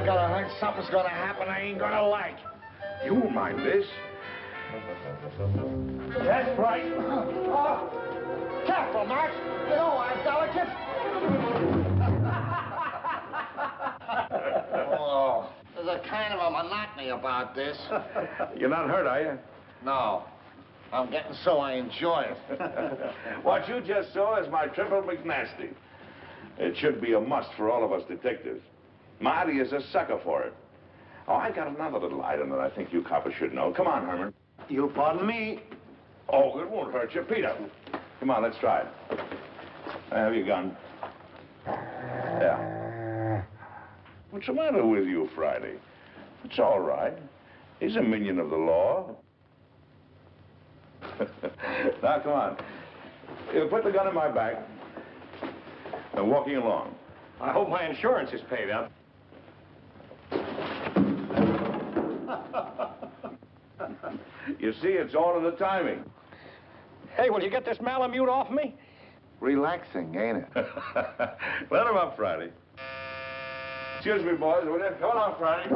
got a hunch something's gonna happen I ain't gonna like. You won't mind this. That's right. Careful, Max. You know I'm delicate. Oh, there's a kind of a monotony about this. You're not hurt, are you? No. I'm getting so I enjoy it. What you just saw is my triple McNasty. It should be a must for all of us detectives. Marty is a sucker for it. Oh, I got another little item that I think you coppers should know. Come on, Herman. You pardon me? Oh, it won't hurt you. Peter. Come on, let's try it. Have your gun. Yeah. What's the matter with you, Friday? It's all right. He's a minion of the law. Now, come on. You put the gun in my back. I'm walking along. I hope my insurance is paid up. You see, it's all in the timing. Hey, will you get this Malamute off me? Relaxing, ain't it? Let him up, Friday. Excuse me, boys, will you? Come along, Friday.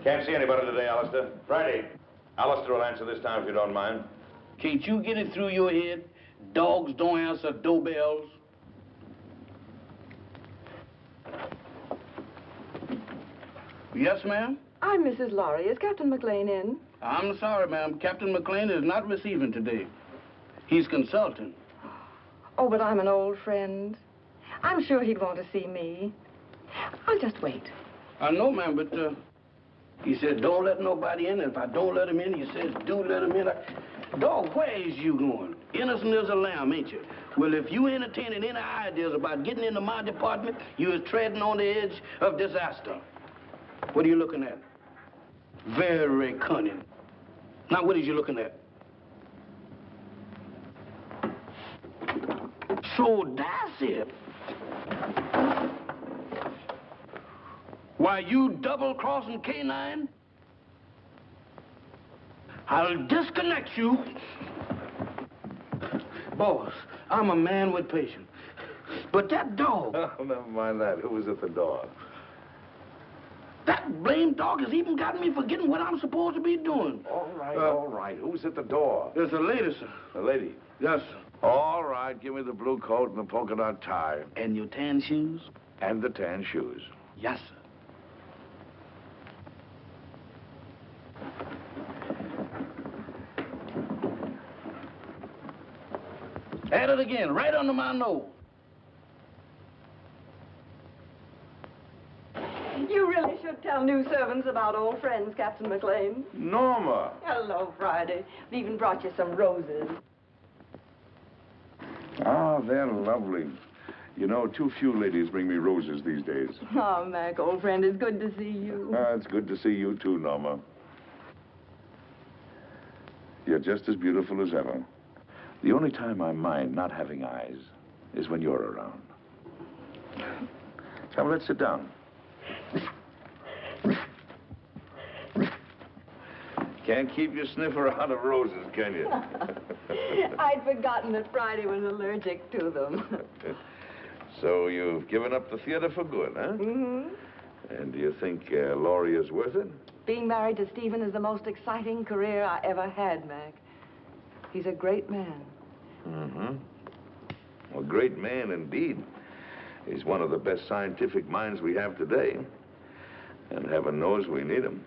Can't see anybody today, Alistair. Friday. Alistair will answer this time if you don't mind. Can't you get it through your head? Dogs don't answer doorbells. Yes, ma'am? I'm Mrs. Lawry. Is Captain Maclain in? I'm sorry, ma'am. Captain Maclain is not receiving today. He's consulting. Oh, but I'm an old friend. I'm sure he'd want to see me. I'll just wait. I know, ma'am, but he said don't let nobody in. If I don't let him in, he says do let him in. Dog, where is you going? Innocent as a lamb, ain't you? Well, if you entertaining any ideas about getting into my department, you is treading on the edge of disaster. What are you looking at? Very cunning. Now, what is you looking at? So that's it. Why, you double-crossing K9? I'll disconnect you. Boss, I'm a man with patience. But that dog... Oh, never mind that. Who was at the door? That blamed dog has even gotten me forgetting what I'm supposed to be doing. All right, all right. Who's at the door? There's a lady, sir. A lady? Yes, sir. All right, give me the blue coat and the polka dot tie. And your tan shoes? And the tan shoes. Yes, sir. At it again, right under my nose. You really should tell new servants about old friends, Captain Maclain. Norma. Hello, Friday. I even brought you some roses. Oh, they're lovely. You know, too few ladies bring me roses these days. Oh, Mac, old friend, it's good to see you. It's good to see you too, Norma. You're just as beautiful as ever. The only time I mind not having eyes is when you're around. So let's sit down. Can't keep your sniffer out of roses, can you? I'd forgotten that Friday was allergic to them. So you've given up the theater for good, huh? Mm-hmm. And do you think Lawry is worth it? Being married to Stephen is the most exciting career I ever had, Mac. He's a great man. Mm-hmm. A great man indeed. He's one of the best scientific minds we have today. And heaven knows we need him.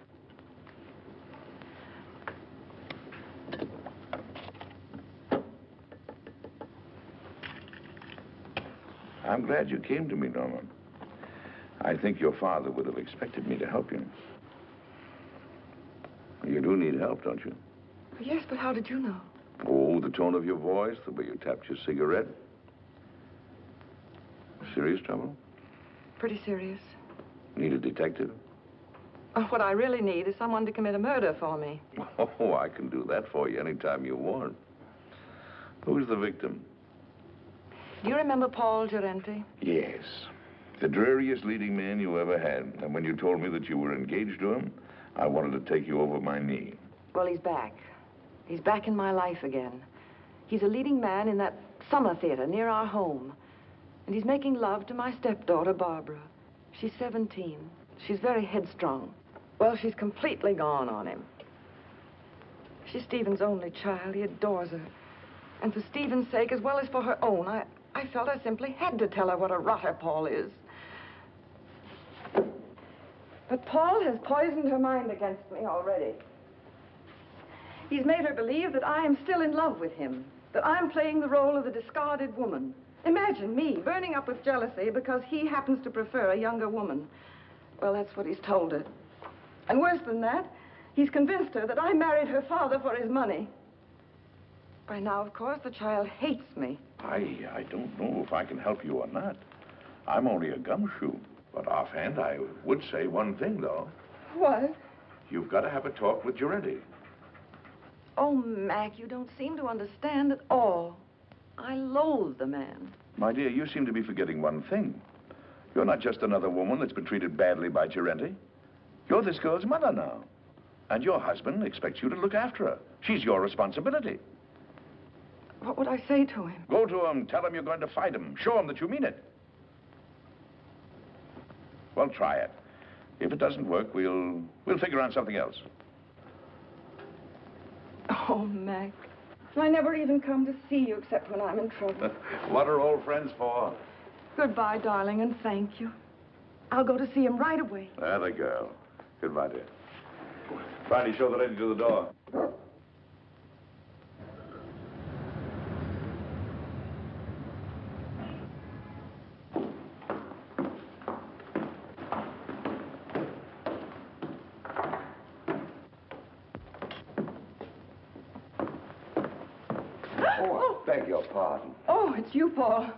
I'm glad you came to me, Norma. I think your father would have expected me to help you. You do need help, don't you? Yes, but how did you know? Oh, the tone of your voice, the way you tapped your cigarette. Serious trouble? Pretty serious. Need a detective? What I really need is someone to commit a murder for me. Oh, I can do that for you anytime you want. Who's the victim? Do you remember Paul Jente? Yes. The dreariest leading man you ever had. And when you told me that you were engaged to him, I wanted to take you over my knee. Well, he's back. He's back in my life again. He's a leading man in that summer theater near our home. And he's making love to my stepdaughter, Barbara. She's 17. She's very headstrong. Well, she's completely gone on him. She's Stephen's only child. He adores her. And for Stephen's sake, as well as for her own, I felt I simply had to tell her what a rotter Paul is. But Paul has poisoned her mind against me already. He's made her believe that I am still in love with him, that I'm playing the role of the discarded woman. Imagine me burning up with jealousy because he happens to prefer a younger woman. Well, that's what he's told her. And worse than that, he's convinced her that I married her father for his money. By now, of course, the child hates me. I don't know if I can help you or not. I'm only a gumshoe. But offhand, I would say one thing, though. What? You've got to have a talk with Jente. Oh, Mac, you don't seem to understand at all. I loathe the man. My dear, you seem to be forgetting one thing. You're not just another woman that's been treated badly by Jente. You're this girl's mother now. And your husband expects you to look after her. She's your responsibility. What would I say to him? Go to him, tell him you're going to fight him. Show him that you mean it. Well, try it. If it doesn't work, we'll figure out something else. Oh, Mac. I never even come to see you except when I'm in trouble. What are old friends for? Goodbye, darling, and thank you. I'll go to see him right away. Atta girl. Goodbye, dear. Friday, show the lady to the door. Beg your pardon. Oh, it's you, Paul.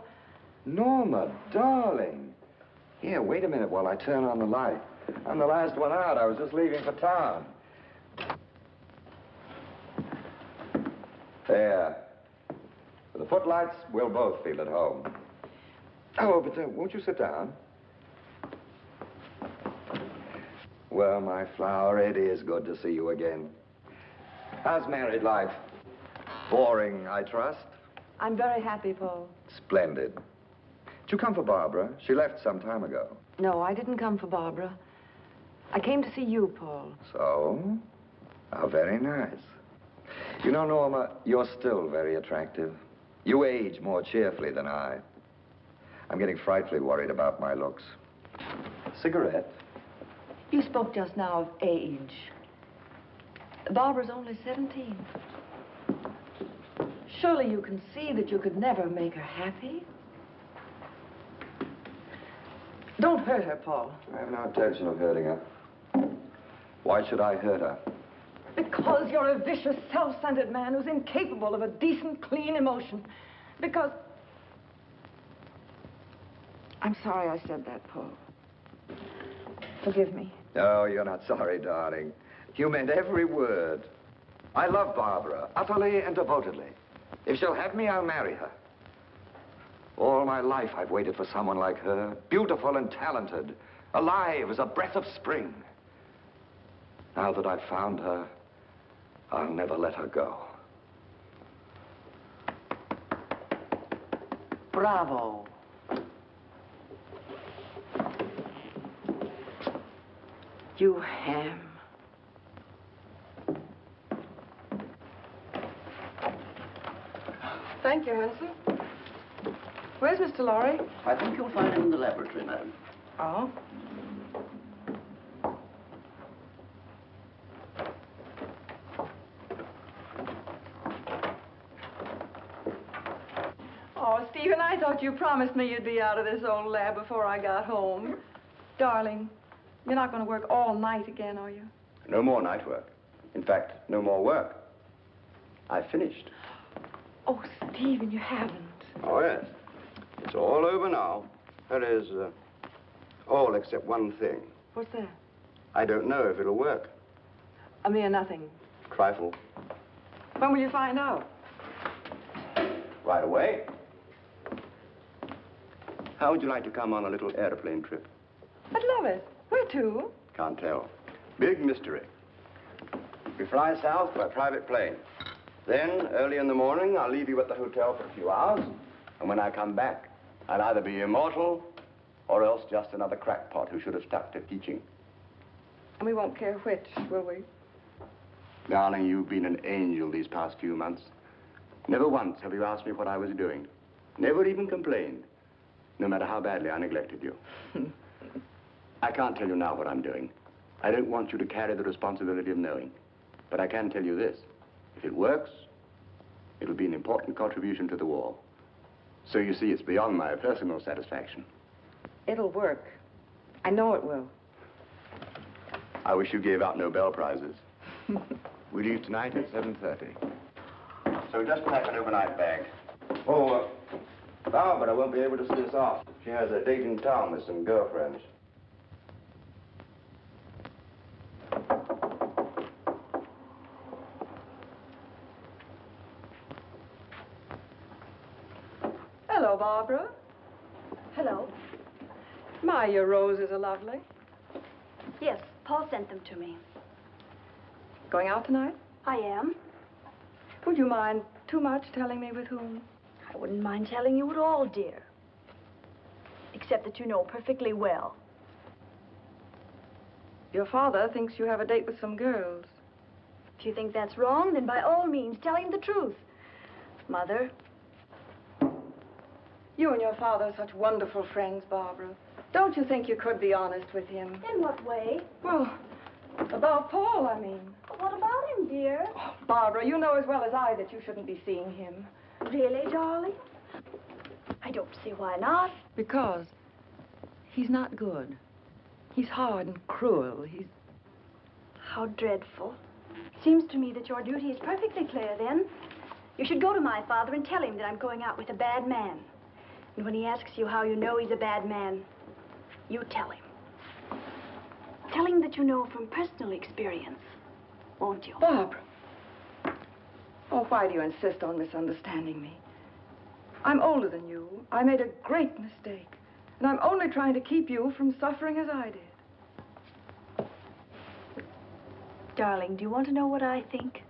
Norma, darling. Here, wait a minute while I turn on the light. I'm the last one out. I was just leaving for town. There. With the footlights, we'll both feel at home. Oh, but won't you sit down? Well, my flower, it is good to see you again. How's married life? Boring, I trust? I'm very happy, Paul. Splendid. Did you come for Barbara? She left some time ago. No, I didn't come for Barbara. I came to see you, Paul. So? How very nice. You know, Norma, you're still very attractive. You age more cheerfully than I. I'm getting frightfully worried about my looks. Cigarette? You spoke just now of age. Barbara's only 17. Surely you can see that you could never make her happy. Don't hurt her, Paul. I have no intention of hurting her. Why should I hurt her? Because you're a vicious, self-centered man who's incapable of a decent, clean emotion. Because... I'm sorry I said that, Paul. Forgive me. No, you're not sorry, darling. You meant every word. I love Barbara, utterly and devotedly. If she'll have me, I'll marry her. All my life, I've waited for someone like her, beautiful and talented, alive as a breath of spring. Now that I've found her, I'll never let her go. Bravo. You ham. Thank you, Hanson. Where's Mr. Lawry? I think you'll find him in the laboratory, madam. Oh? Oh, Stephen, I thought you promised me you'd be out of this old lab before I got home. Darling, you're not going to work all night again, are you? No more night work. In fact, no more work. I've finished. Oh, Stephen, you haven't. Oh, yes. It's all over now. That is, all except one thing. What's that? I don't know if it'll work. A mere nothing. Trifle. When will you find out? Right away. How would you like to come on a little airplane trip? I'd love it. Where to? Can't tell. Big mystery. We fly south by private plane. Then, early in the morning, I'll leave you at the hotel for a few hours. And when I come back, I'll either be immortal or else just another crackpot who should have stuck to teaching. And we won't care which, will we? Darling, you've been an angel these past few months. Never once have you asked me what I was doing. Never even complained, no matter how badly I neglected you. I can't tell you now what I'm doing. I don't want you to carry the responsibility of knowing. But I can tell you this. If it works, it'll be an important contribution to the war. So you see, it's beyond my personal satisfaction. It'll work. I know it will. I wish you gave out Nobel Prizes. We leave tonight at 7:30. So just pack an overnight bag. Oh, Barbara won't be able to see us off. She has a date in town with some girlfriends. Hello, Barbara. Hello. My, your roses are lovely. Yes, Paul sent them to me. Going out tonight? I am. Would you mind too much telling me with whom? I wouldn't mind telling you at all, dear. Except that you know perfectly well. Your father thinks you have a date with some girls. If you think that's wrong, then by all means, tell him the truth. Mother. You and your father are such wonderful friends, Barbara. Don't you think you could be honest with him? In what way? Well, about Paul, I mean. What about him, dear? Oh, Barbara, you know as well as I that you shouldn't be seeing him. Really, darling? I don't see why not. Because he's not good. He's hard and cruel. He's... How dreadful. Seems to me that your duty is perfectly clear, then. You should go to my father and tell him that I'm going out with a bad man. And when he asks you how you know he's a bad man, you tell him. Tell him that you know from personal experience, won't you? Barbara. Oh, why do you insist on misunderstanding me? I'm older than you. I made a great mistake. And I'm only trying to keep you from suffering as I did. Darling, do you want to know what I think?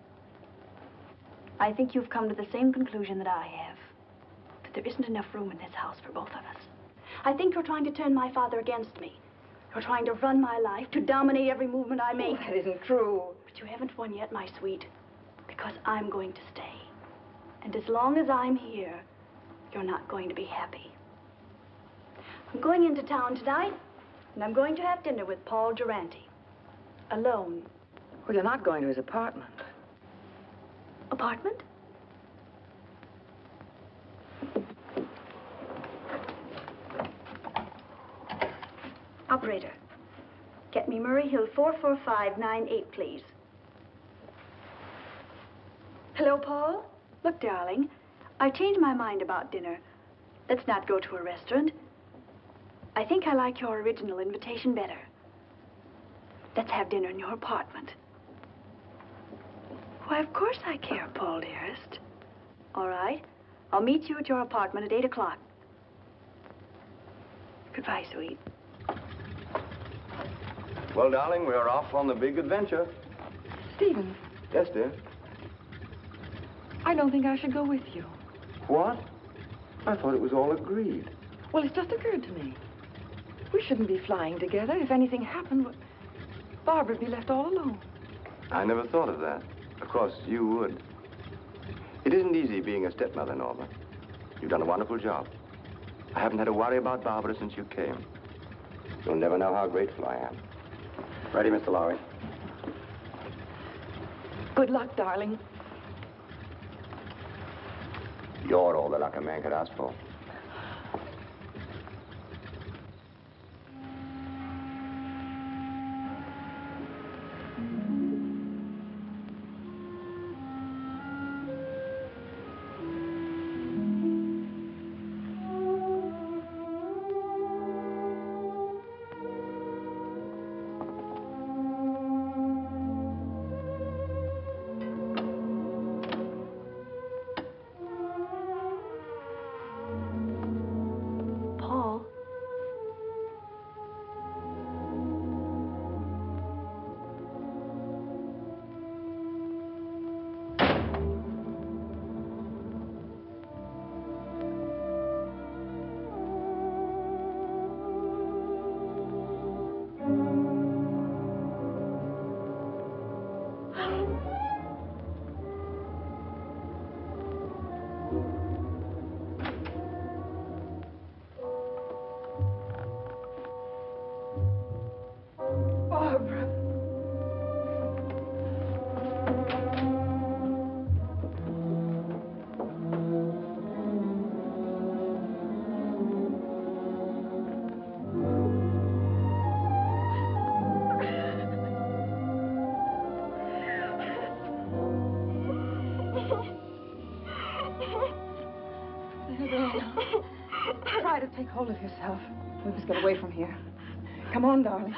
I think you've come to the same conclusion that I have. That there isn't enough room in this house for both of us. I think you're trying to turn my father against me. You're trying to run my life, to dominate every movement I make. Oh, that isn't true. But you haven't won yet, my sweet. Because I'm going to stay. And as long as I'm here, you're not going to be happy. I'm going into town tonight, and I'm going to have dinner with Paul Jente. Alone. Well, you're not going to his apartment. Apartment? Operator, get me Murray Hill 44598, please. Hello, Paul? Look, darling, I've changed my mind about dinner. Let's not go to a restaurant. I think I like your original invitation better. Let's have dinner in your apartment. Why, of course I care, Paul, dearest. All right. I'll meet you at your apartment at 8 o'clock. Goodbye, sweet. Well, darling, we're off on the big adventure. Stephen, Yes, dear. I don't think I should go with you. What? I thought it was all agreed. Well, it's just occurred to me. We shouldn't be flying together. If anything happened, Barbara would be left all alone. I never thought of that. Of course, you would. It isn't easy being a stepmother, Norma. You've done a wonderful job. I haven't had to worry about Barbara since you came. You'll never know how grateful I am. Ready, Mr. Lawry? Good luck, darling. You're all the luck a man could ask for. hold of yourself. We must get away from here. Come on, darling.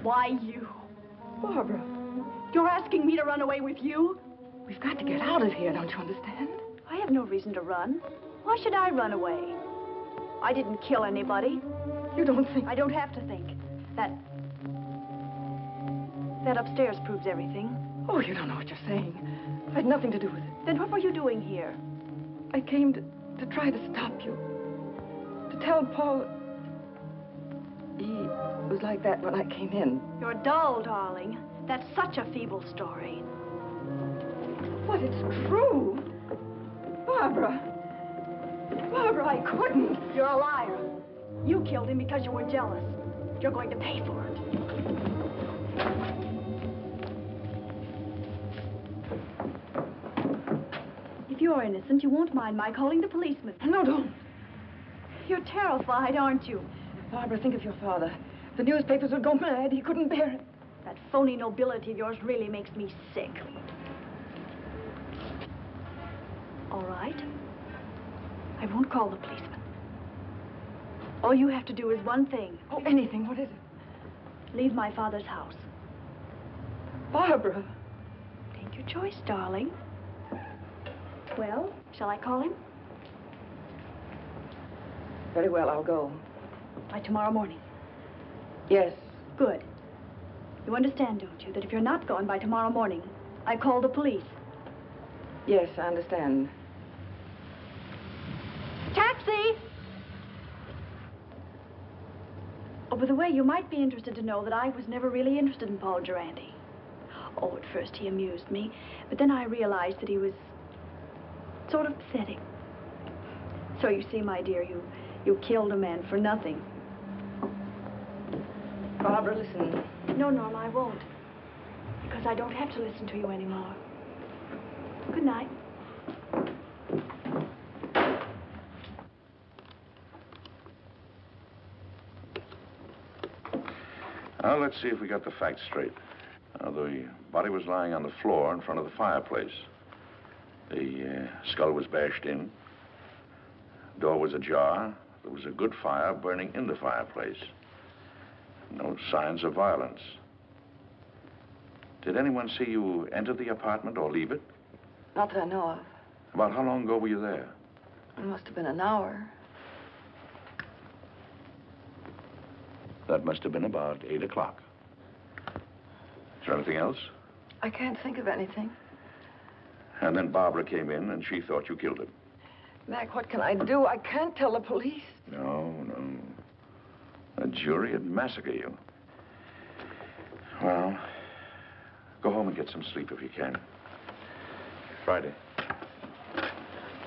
Why you? Barbara, You're asking me to run away with you? we've got to get out of here, don't you understand? I have no reason to run. Why should I run away? I didn't kill anybody. You don't think... I don't have to think. That upstairs proves everything. Oh, you don't know what you're saying. I had nothing to do with it. Then what were you doing here? I came to try to stop you. To tell Paul... He was like that when I came in. You're dull, darling. That's such a feeble story. But it's true. Barbara. Barbara, I couldn't. You're a liar. You killed him because you were jealous. You're going to pay for it. If you're innocent, you won't mind my calling the policeman. No, don't. You're terrified, aren't you? Barbara, think of your father. The newspapers would go mad. He couldn't bear it. That phony nobility of yours really makes me sick. All right. I won't call the policeman. All you have to do is one thing. Oh, anything. What is it? Leave my father's house. Barbara. Take your choice, darling. Well, shall I call him? Very well, I'll go. By tomorrow morning. Yes. Good. You understand, don't you, that if you're not gone by tomorrow morning, I call the police. Yes, I understand. Taxi! Oh, by the way, you might be interested to know that I was never really interested in Paul Jente. Oh, at first he amused me, but then I realized that he was sort of pathetic. So you see, my dear, you killed a man for nothing. Barbara, listen. No, Norma, I won't. Because I don't have to listen to you anymore. Good night. Now, let's see if we got the facts straight. The body was lying on the floor in front of the fireplace. The skull was bashed in. Door was ajar. There was a good fire burning in the fireplace. No signs of violence. Did anyone see you enter the apartment or leave it? Not that I know of. About how long ago were you there? It must have been an hour. That must have been about 8 o'clock. Is there anything else? I can't think of anything. And then Barbara came in and she thought you killed him. Mac, what can I do? I can't tell the police. No. A jury would massacre you. Well, go home and get some sleep if you can. Friday.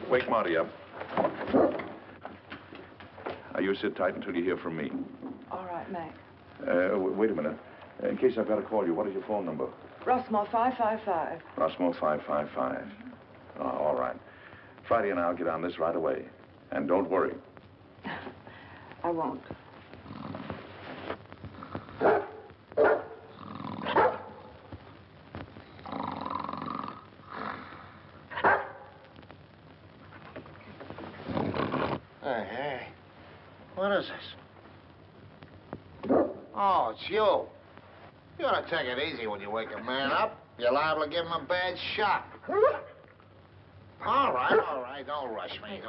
Wake Marty up. Now, you sit tight until you hear from me. All right, Mac. Wait a minute. In case I've got to call you, what is your phone number? Rossmore 555. Rossmore 555. Oh, all right. Friday and I'll get on this right away. And don't worry. I won't. Hey. What is this? Oh, it's you. You ought to take it easy when you wake a man up. You're liable to give him a bad shock. All right. Don't rush me.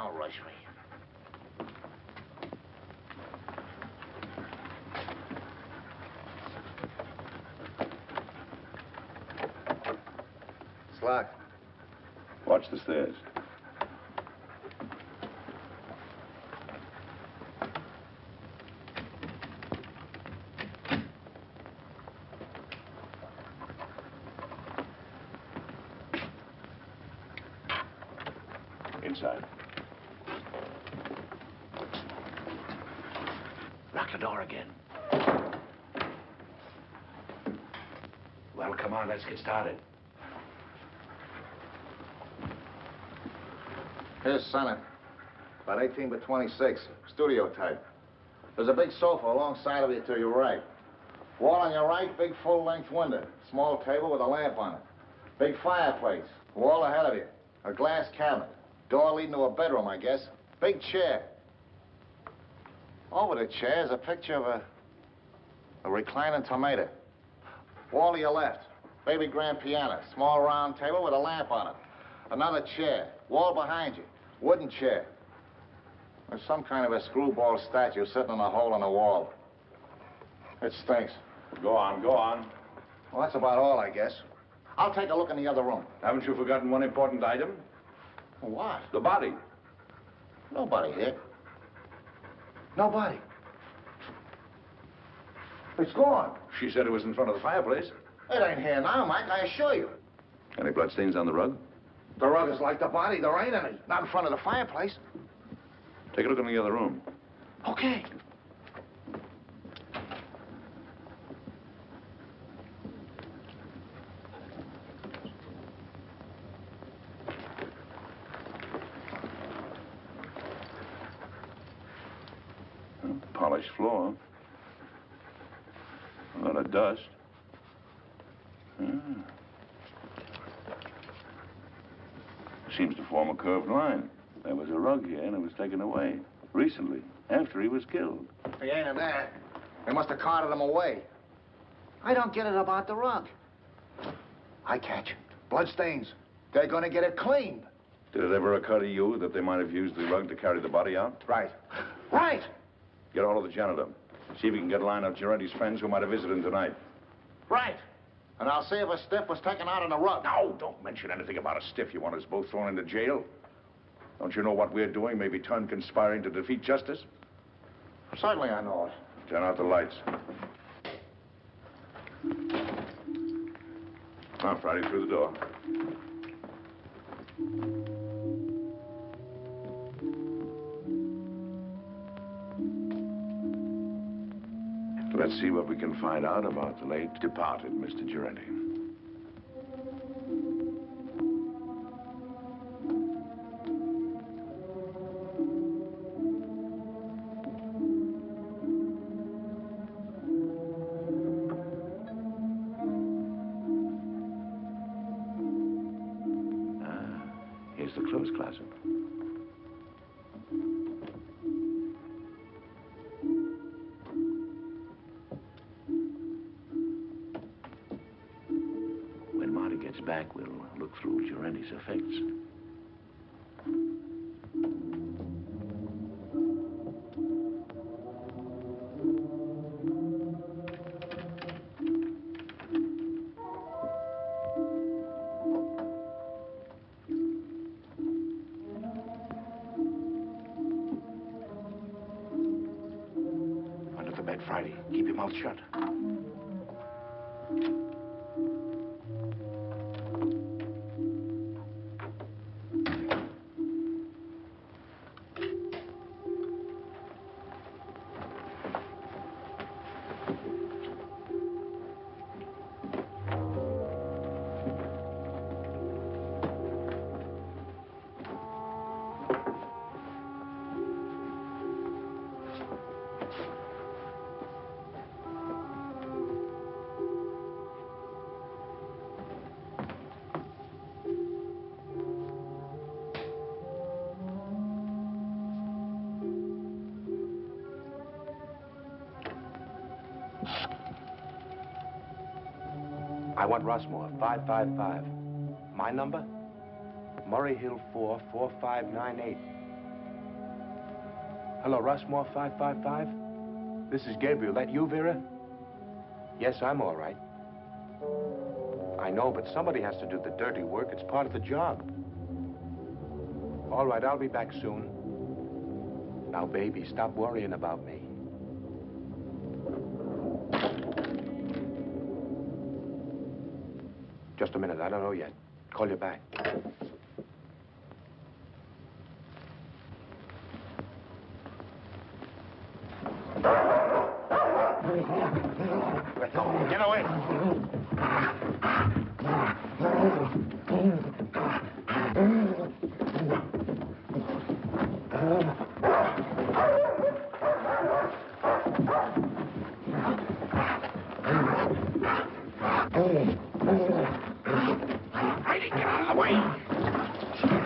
It's locked. Watch the stairs. Inside. Lock the door again. Well, come on, let's get started. Here's Senate. About 18 by 26. Studio type. There's a big sofa alongside of you to your right. Wall on your right, big full-length window. Small table with a lamp on it. Big fireplace. Wall ahead of you. A glass cabinet. Door leading to a bedroom, I guess. Big chair. Over the chair is a picture of a reclining tomato. Wall to your left. Baby grand piano. Small round table with a lamp on it. Another chair. Wall behind you. Wooden chair. There's some kind of a screwball statue sitting in a hole in the wall. It stinks. Go on, go on. Well, that's about all, I guess. I'll take a look in the other room. Haven't you forgotten one important item? What? The body. Nobody here. Nobody. It's gone. She said it was in front of the fireplace. It ain't here now, Mike, I assure you. Any bloodstains on the rug? The rug is like the body. There ain't any. Not in front of the fireplace. Take a look in the other room. Okay. Polished floor. A lot of dust. Seems to form a curved line. There was a rug here and it was taken away. Recently, after he was killed. He ain't in there. They must have carted him away. I don't get it about the rug. I catch. Bloodstains. They're gonna get it cleaned. Did it ever occur to you that they might have used the rug to carry the body out? Right. Right! Get hold of the janitor. See if you can get a line of Gerente's friends who might have visited him tonight. Right. And I'll see if a stiff was taken out on the rug. No, don't mention anything about a stiff. You want us both thrown into jail? Don't you know what we're doing may be turned conspiring to defeat justice? Certainly I know it. Turn out the lights. Now, Friday, through the door. Let's see what we can find out about the late departed Mr. Jente. Here's the clothes closet. When Marty gets back, we'll look through Gerente's effects. Friday, keep your mouth shut. I want Rossmore, 555. My number? Murray Hill 4, 4598. Hello, Rossmore, 555? This is Gabriel. That you, Vera? Yes, I'm all right. I know, but somebody has to do the dirty work. It's part of the job. All right, I'll be back soon. Now, baby, stop worrying about me. Just a minute, I don't know yet. Call you back. Get away! Get out of the way!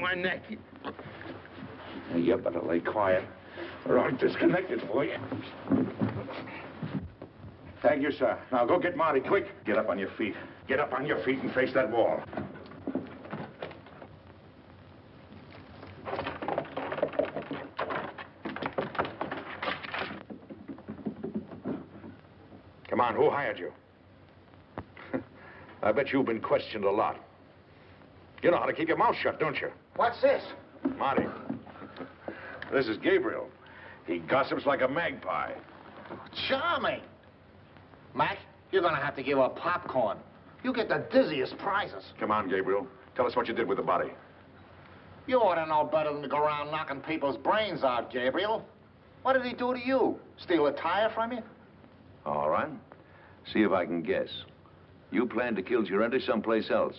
my neck. You better lay quiet, or I'll disconnect it for you. Thank you, sir. Now go get Marty, quick. Get up on your feet. Get up on your feet and face that wall. Come on, who hired you? I bet you've been questioned a lot. You know how to keep your mouth shut, don't you? What's this? Marty, this is Gabriel. He gossips like a magpie. Charming. Mac, you're gonna have to give up popcorn. You get the dizziest prizes. Come on, Gabriel. Tell us what you did with the body. You ought to know better than to go around knocking people's brains out, Gabriel. What did he do to you? Steal a tire from you? All right. See if I can guess. You planned to kill Jente someplace else.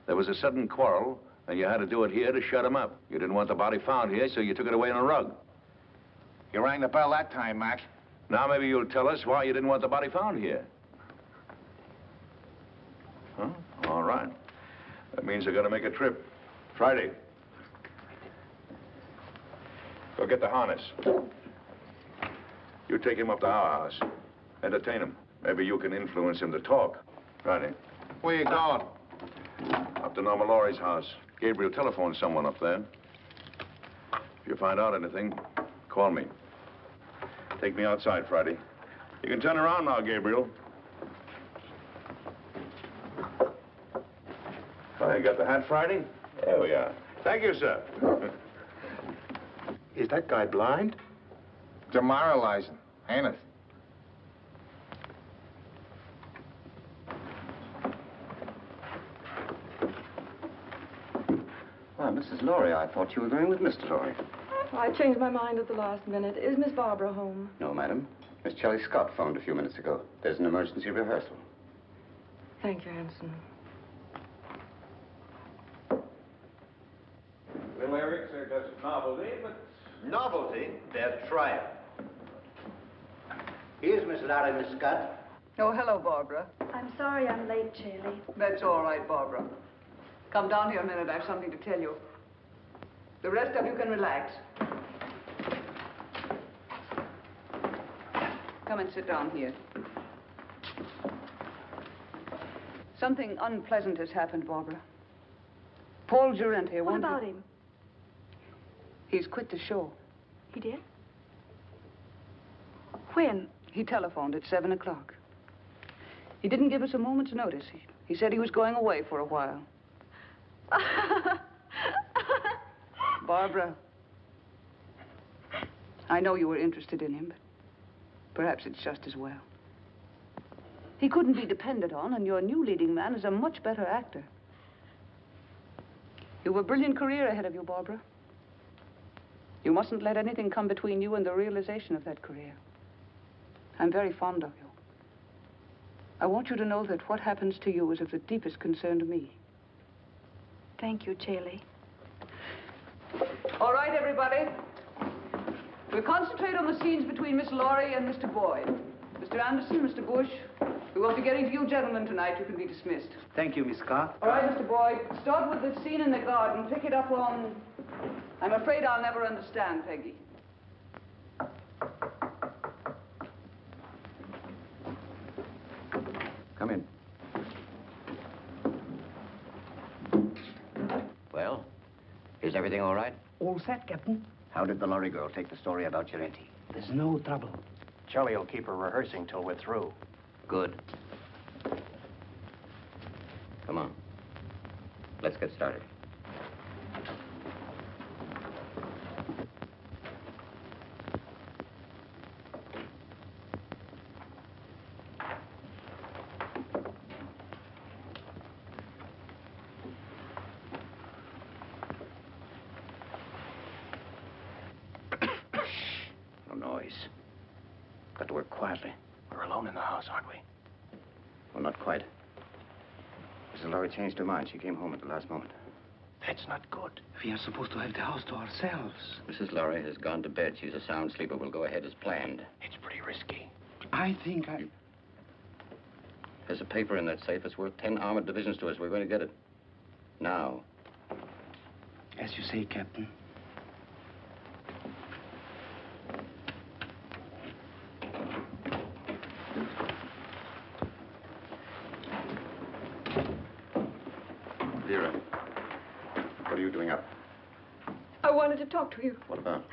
There was a sudden quarrel, and you had to do it here to shut him up. You didn't want the body found here, so you took it away in a rug. You rang the bell that time, Mac. Now maybe you'll tell us why you didn't want the body found here. Huh? All right. That means they're gonna make a trip. Friday. Go get the harness. You take him up to our house. Entertain him. Maybe you can influence him to talk. Friday. Where you going? Up to Norma Lawry's house. Gabriel telephoned someone up there. If you find out anything, call me. Take me outside, Friday. You can turn around now, Gabriel. Oh, you got the hat, Friday? There we are. Thank you, sir. Is that guy blind? Demoralizing, ain't it? Why, Mrs. Lawry, I thought you were going with Mr. Lawry. I changed my mind at the last minute. Is Miss Barbara home? No, madam. Miss Shelley Scott phoned a few minutes ago. There's an emergency rehearsal. Thank you, Hanson. The lyrics are just novelty, but... Novelty? They're trial. Here's Miss Lawry, Miss Scott. Oh, hello, Barbara. I'm sorry I'm late, Shirley. That's all right, Barbara. Come down here a minute. I have something to tell you. The rest of you can relax. Come and sit down here. Something unpleasant has happened, Barbara. Paul Jente. What about him? He's quit the show. He did? When? He telephoned at 7 o'clock. He didn't give us a moment's notice. He said he was going away for a while. Barbara, I know you were interested in him, but perhaps it's just as well. He couldn't be depended on, and your new leading man is a much better actor. You have a brilliant career ahead of you, Barbara. You mustn't let anything come between you and the realization of that career. I'm very fond of you. I want you to know that what happens to you is of the deepest concern to me. Thank you, Shirley. All right, everybody. We'll concentrate on the scenes between Miss Lawry and Mr. Boyd. Mr. Anderson, Mr. Bush, we won't be getting to you gentlemen tonight. You can be dismissed. Thank you, Miss Scott. All right, Mr. Boyd. Start with the scene in the garden. Pick it up on... I'm afraid I'll never understand, Peggy. Come in. Well, is everything all right? All set, Captain. How did the Lawry girl take the story about Jente? There's no trouble. Shelley will keep her rehearsing till we're through. Good. Come on. Let's get started. Lawry changed her mind. She came home at the last moment. That's not good. We are supposed to have the house to ourselves. Mrs. Lawry has gone to bed. She's a sound sleeper. We'll go ahead as planned. It's pretty risky. I think There's a paper in that safe. It's worth 10 armored divisions to us. We're going to get it. Now. As you say, Captain. Vera, what are you doing up? I wanted to talk to you What about?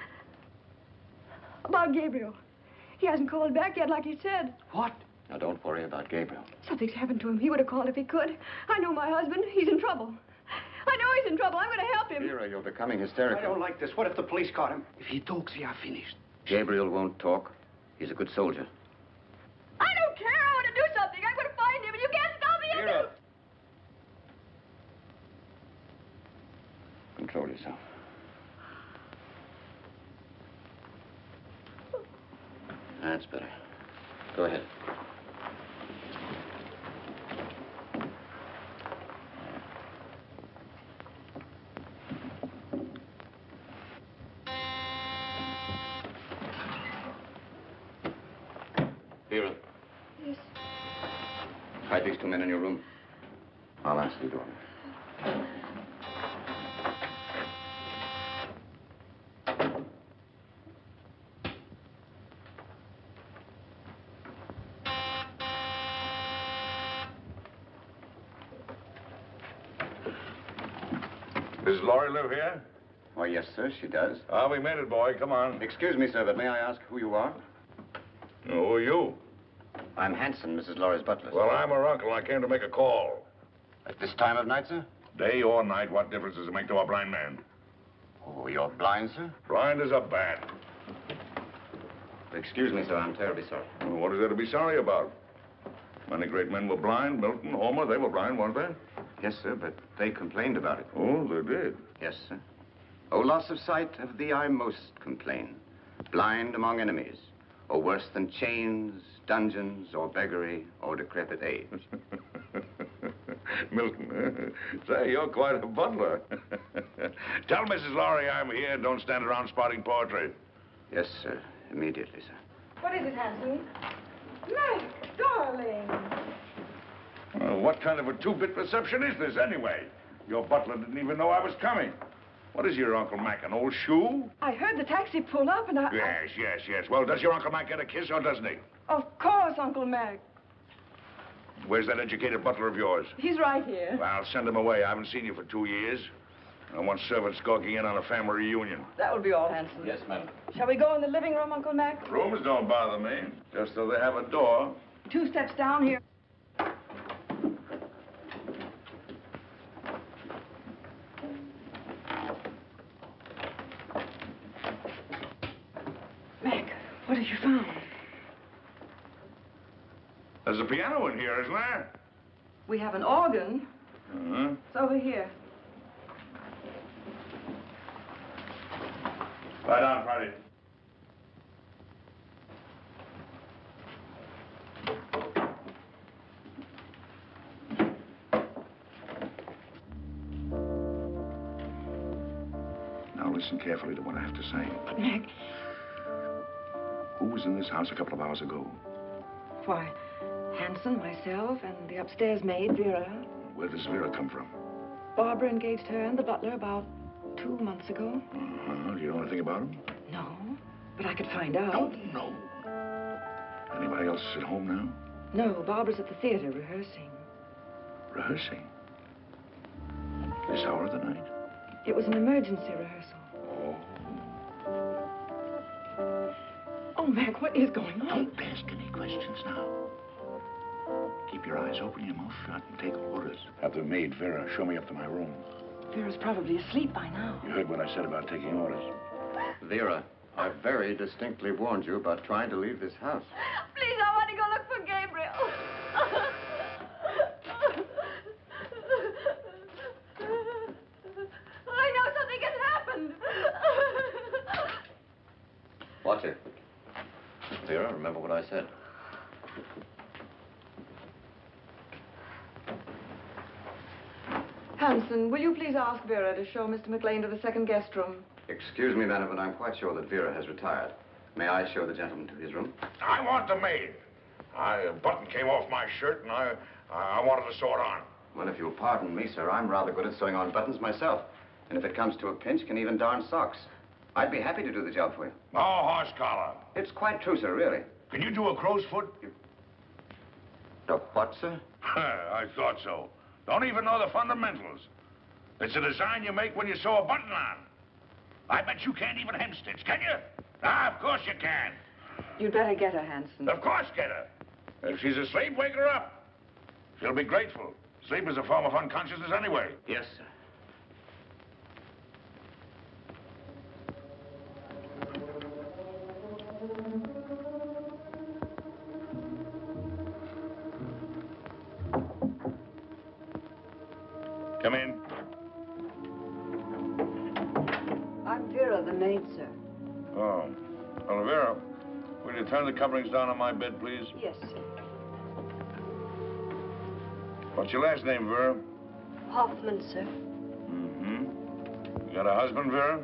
about Gabriel. He hasn't called back yet like he said. What? Now, don't worry about Gabriel. Something's happened to him. He would have called if he could. I know my husband. He's in trouble. I know he's in trouble. I'm going to help him. Vera, you're becoming hysterical. I don't like this. What if the police caught him? If he talks, we are finished. Gabriel won't talk. He's a good soldier. I don't care. I want to do something. I'm going to find him, and you can't stop me. Vera! Control yourself. That's better. Go ahead. Vera. Yes. Hide these two men in your room. I'll ask you, Donna. Does Lawry live here? Why, yes, sir, she does. Ah, we made it, boy. Come on. Excuse me, sir, but may I ask who you are? Who are you? I'm Hanson, Mrs. Lawry's butler. Well, I'm her uncle. I came to make a call. At this time of night, sir? Day or night, what difference does it make to a blind man? Oh, you're blind, sir? Blind as a bat. Excuse me, sir, I'm terribly sorry. Well, what is there to be sorry about? Many great men were blind. Milton, Homer, they were blind, weren't they? Yes, sir, but they complained about it. Oh, they did? Yes, sir. Oh, loss of sight of the eye most complain. Blind among enemies. Or worse than chains, dungeons, or beggary, or decrepit age. Milton, say, you're quite a butler. Tell Mrs. Lawry I'm here. Don't stand around spouting poetry. Yes, sir. Immediately, sir. What is it, Hanson? Meg, darling. What kind of a two-bit reception is this, anyway? Your butler didn't even know I was coming. What is your Uncle Mac, an old shoe? I heard the taxi pull up and Yes. Well, does your Uncle Mac get a kiss or doesn't he? Of course, Uncle Mac. Where's that educated butler of yours? He's right here. Well, send him away. I haven't seen you for 2 years. I want servants gawking in on a family reunion. That will be all, Hanson. Yes, madam. Shall we go in the living room, Uncle Mac? Rooms don't bother me, just so they have a door. 2 steps down here. Mac, what have you found? There's a piano in here, isn't there? We have an organ. Uh-huh. It's over here. Lie down, Friday. Now listen carefully to what I have to say. But, Mac... Who was in this house a couple of hours ago? Why, Hanson, myself, and the upstairs maid, Vera. Where does Vera come from? Barbara engaged her and the butler about 2 months ago. Uh-huh. Do you know anything about him? No, but I could find out. Oh, no. Anybody else at home now? No, Barbara's at the theater rehearsing. Rehearsing? This hour of the night? It was an emergency rehearsal. Oh, Mac, what is going on? Don't ask any questions now. Keep your eyes open, your mouth shut, and take orders. Have the maid, Vera, show me up to my room. Vera's probably asleep by now. You heard what I said about taking orders. Vera, I very distinctly warned you about trying to leave this house. Please, I want to go look for Gabriel. I know something has happened. Watch it. Vera, remember what I said. Hanson, will you please ask Vera to show Mr. McLean to the second guest room? Excuse me, madam, but I'm quite sure that Vera has retired. May I show the gentleman to his room? I want the maid. A button came off my shirt, and I wanted to sew it on. Well, if you'll pardon me, sir, I'm rather good at sewing on buttons myself. And if it comes to a pinch, can even darn socks. I'd be happy to do the job for you. Oh, horse collar. It's quite true, sir, really. Can you do a crow's foot? The what, sir? I thought so. Don't even know the fundamentals. It's a design you make when you sew a button on. I bet you can't even hem stitch, can you? Ah, of course you can. You'd better get her, Hanson. Of course get her. If she's asleep, wake her up. She'll be grateful. Sleep is a form of unconsciousness anyway. Yes, sir. Come in. I'm Vera, the maid, sir. Oh. Well, Vera, will you turn the coverings down on my bed, please? Yes, sir. What's your last name, Vera? Hoffman, sir. Mm-hmm. You got a husband, Vera?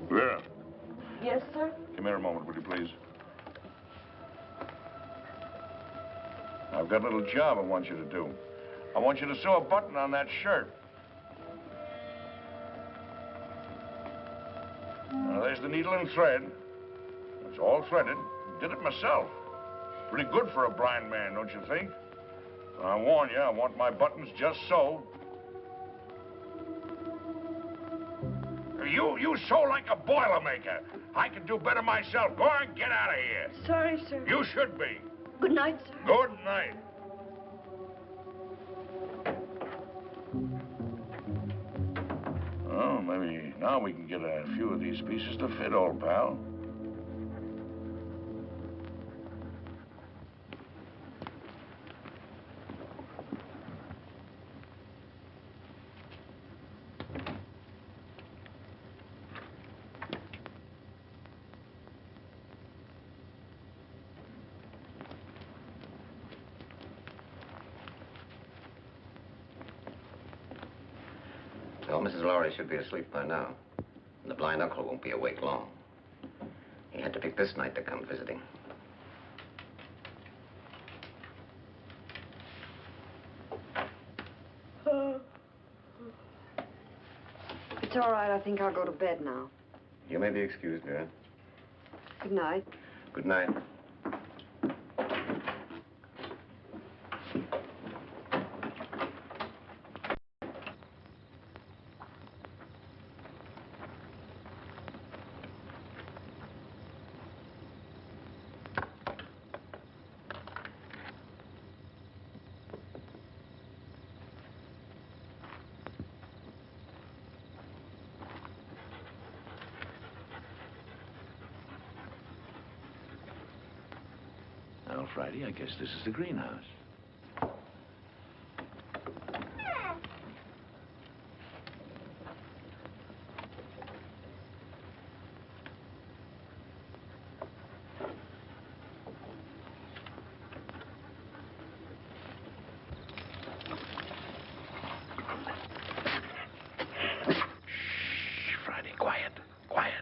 Vera. Yes, sir? Come here a moment, will you, please? I've got a little job I want you to do. I want you to sew a button on that shirt. Now, there's the needle and thread. It's all threaded. Did it myself. Pretty good for a blind man, don't you think? So I warn you, I want my buttons just so. You sew like a Boilermaker. I can do better myself. Go on, get out of here. Sorry, sir. You should be. Good night, sir. Good night. Oh, maybe now we can get a few of these pieces to fit, old pal. Well, Mrs. Lawry should be asleep by now. And the blind uncle won't be awake long. He had to pick this night to come visiting. It's all right. I think I'll go to bed now. You may be excused, Vera. Good night. Good night. Well, Friday, I guess this is the greenhouse. Shh, Friday, quiet, quiet.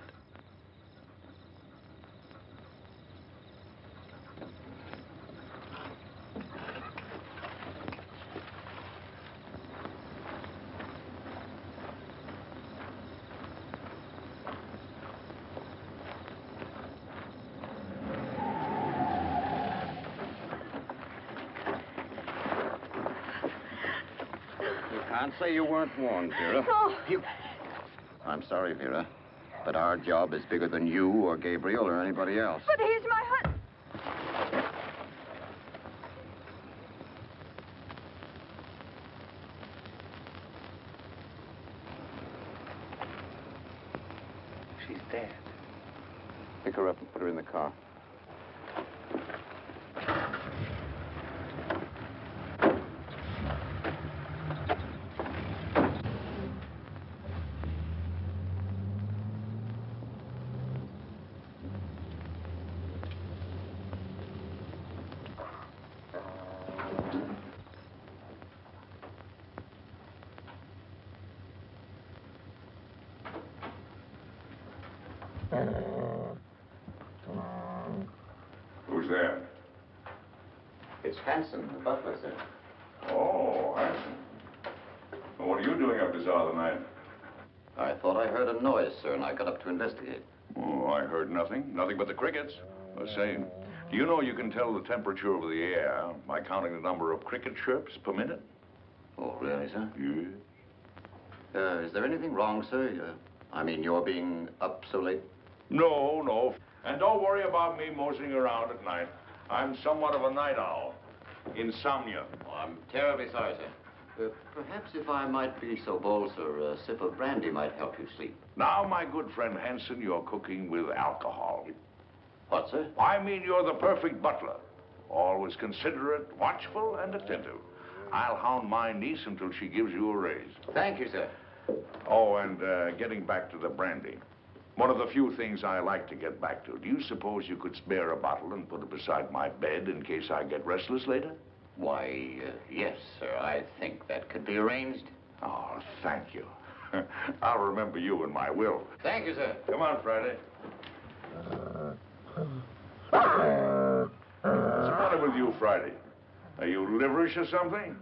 Can't say you weren't warned, Vera. No. I'm sorry, Vera, but our job is bigger than you or Gabriel or anybody else. But he's my husband. She's dead. Pick her up and put her in the car. Who's there? It's Hanson, the butler, sir. Oh, Hanson. Well, what are you doing up this hour of the night? I thought I heard a noise, sir, and I got up to investigate. Oh, I heard nothing. Nothing but the crickets. I say, do you know you can tell the temperature of the air by counting the number of cricket chirps per minute? Oh, really, sir? Yes. Is there anything wrong, sir? I mean, you're being up so late? No, no. And don't worry about me moseying around at night. I'm somewhat of a night owl. Insomnia. Oh, I'm terribly sorry, sir. Perhaps if I might be so bold, sir, a sip of brandy might help you sleep. Now, my good friend Hanson, you're cooking with alcohol. What, sir? I mean, you're the perfect butler. Always considerate, watchful, and attentive. I'll hound my niece until she gives you a raise. Thank you, sir. Oh, and getting back to the brandy. One of the few things I like to get back to. Do you suppose you could spare a bottle and put it beside my bed in case I get restless later? Why, yes, sir. I think that could be arranged. Oh, thank you. I'll remember you in my will. Thank you, sir. Come on, Friday. What's the matter with you, Friday? Are you liverish or something?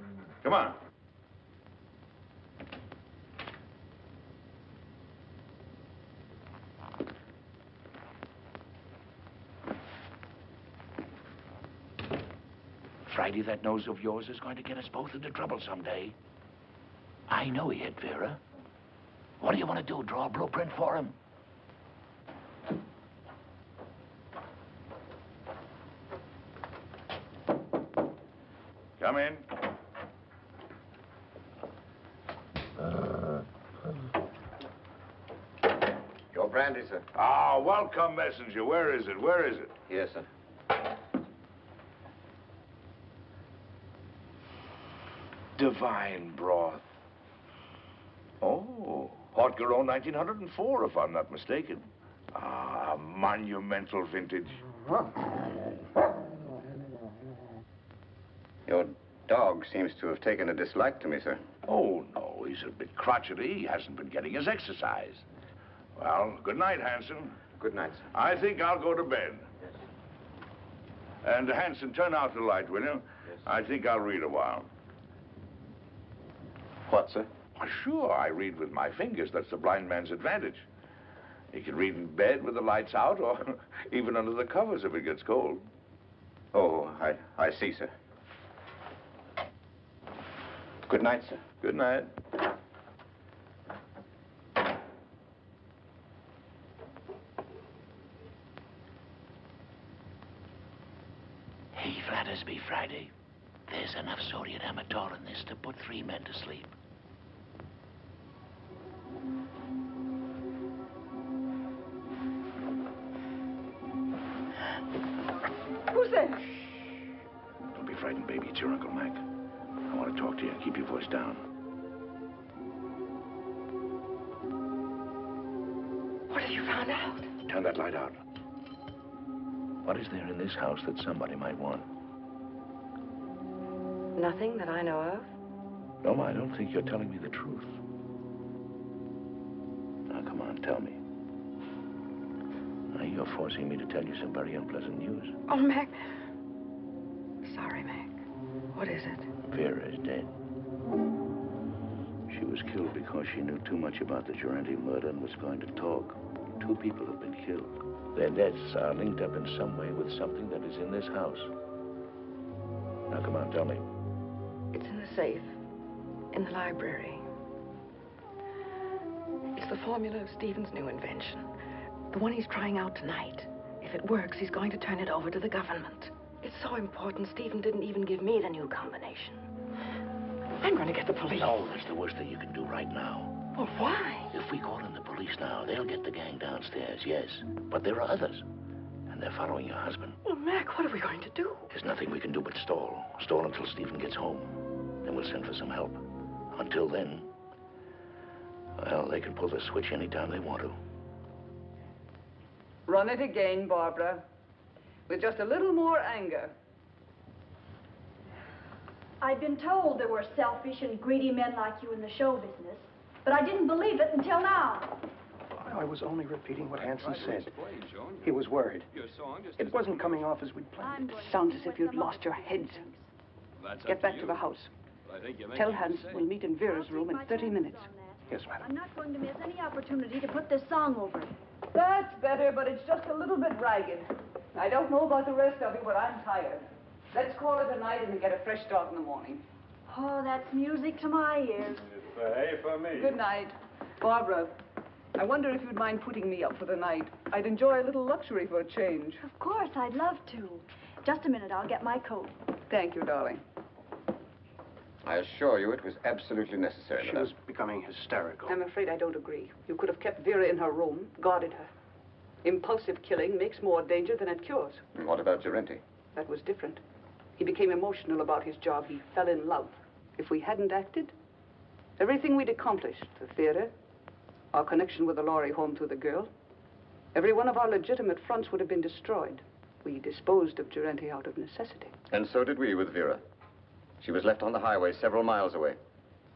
Come on. Friday, that nose of yours is going to get us both into trouble someday. I know he hit Vera. What do you want to do, draw a blueprint for him? Come in. Your brandy, sir. Ah, welcome, messenger. Where is it? Where is it? Yes, sir. Divine broth. Oh, Haute Garonne 1904, if I'm not mistaken. Ah, monumental vintage. Your dog seems to have taken a dislike to me, sir. Oh, no, he's a bit crotchety. He hasn't been getting his exercise. Well, good night, Hanson. Good night, sir. I think I'll go to bed. Yes. And, Hanson, turn out the light, will you? Yes. I think I'll read a while. What, sir? Why, sure, I read with my fingers. That's the blind man's advantage. He can read in bed with the lights out or even under the covers if it gets cold. Oh, I see, sir. Good night, sir. Good night. He flatters me, Friday. There's enough sodium amytal in this to put 3 men to sleep. Who's there? Don't be frightened, baby. It's your Uncle Mac. I want to talk to you. Keep your voice down. What have you found out? Turn that light out. What is there in this house that somebody might want? Nothing that I know of. No, I don't think you're telling me the truth. Now, come on, tell me. Now, you're forcing me to tell you some very unpleasant news. Oh, Mac. Sorry, Mac. What is it? Vera is dead. She was killed because she knew too much about the Jente murder and was going to talk. 2 people have been killed. Their deaths are linked up in some way with something that is in this house. Now, come on, tell me. It's in the safe. In the library. It's the formula of Stephen's new invention. The one he's trying out tonight. If it works, he's going to turn it over to the government. It's so important, Stephen didn't even give me the new combination. I'm going to get the police. No, that's the worst thing you can do right now. Well, why? If we call in the police now, they'll get the gang downstairs, yes. But there are others. And they're following your husband. Well, Mac, what are we going to do? There's nothing we can do but stall. Stall until Stephen gets home. Then we'll send for some help. Until then, well, they can pull the switch anytime they want to. Run it again, Barbara. With just a little more anger. I've been told there were selfish and greedy men like you in the show business, but I didn't believe it until now. I was only repeating what Hanson said. He was worried. It wasn't coming off as we'd planned. It sounds as if you'd lost your heads. Get back to the house. Tell Hanson we'll meet in Vera's room in 30 minutes. Yes, madam. I'm not going to miss any opportunity to put this song over. That's better, but it's just a little bit ragged. I don't know about the rest of you, but I'm tired. Let's call it a night and get a fresh start in the morning. Oh, that's music to my ears. It's A for me. Good night. Barbara, I wonder if you'd mind putting me up for the night. I'd enjoy a little luxury for a change. Of course, I'd love to. Just a minute, I'll get my coat. Thank you, darling. I assure you it was absolutely necessary, She madam. was becoming hysterical. I'm afraid I don't agree. You could have kept Vera in her room, guarded her. Impulsive killing makes more danger than it cures. And what about Jente? That was different. He became emotional about his job. He fell in love. If we hadn't acted, everything we'd accomplished, the theater, our connection with the Lawry home through the girl, every one of our legitimate fronts would have been destroyed. We disposed of Jente out of necessity. And so did we with Vera. She was left on the highway several miles away.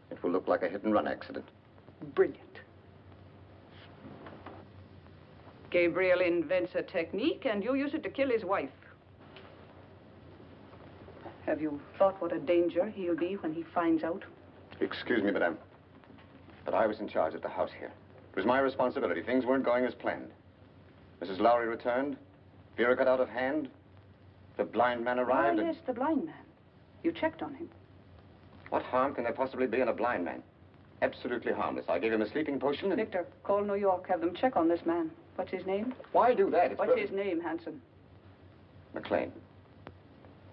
It will look like a hit-and-run accident. Brilliant. Gabriel invents a technique, and you use it to kill his wife. Have you thought what a danger he'll be when he finds out? Excuse me, madame, but I was in charge at the house here. It was my responsibility. Things weren't going as planned. Mrs. Lawry returned. Vera got out of hand. The blind man arrived. Oh, yes, the blind man. You checked on him. What harm can there possibly be in a blind man? Absolutely harmless. I gave him a sleeping potion and... Victor, call New York. Have them check on this man. What's his name? Why do that? What's his name, Hanson? Maclain.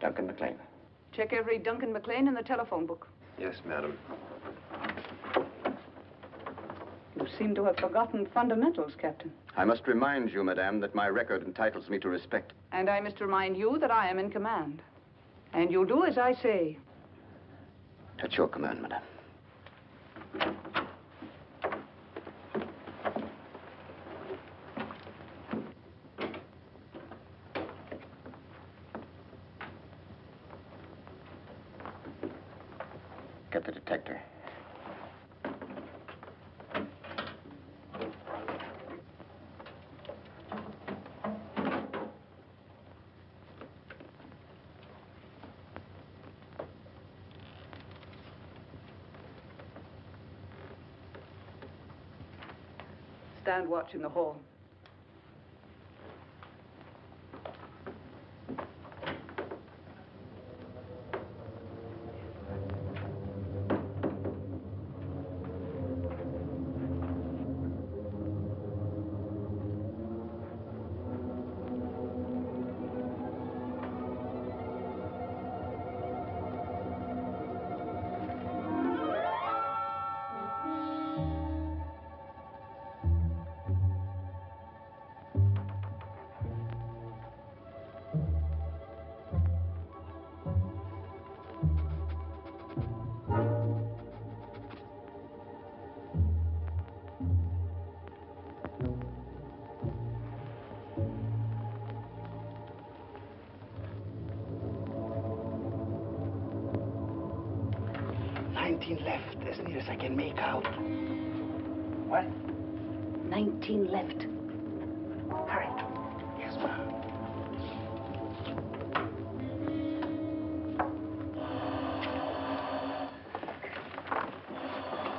Duncan Maclain. Check every Duncan Maclain in the telephone book. Yes, madam. You seem to have forgotten fundamentals, Captain. I must remind you, madame, that my record entitles me to respect. And I must remind you that I am in command. And you'll do as I say. At your command, madame. Get the detector. Stand watch in the hall. Left, as near as I can make out. What? 19 left. Hurry. Yes, ma'am.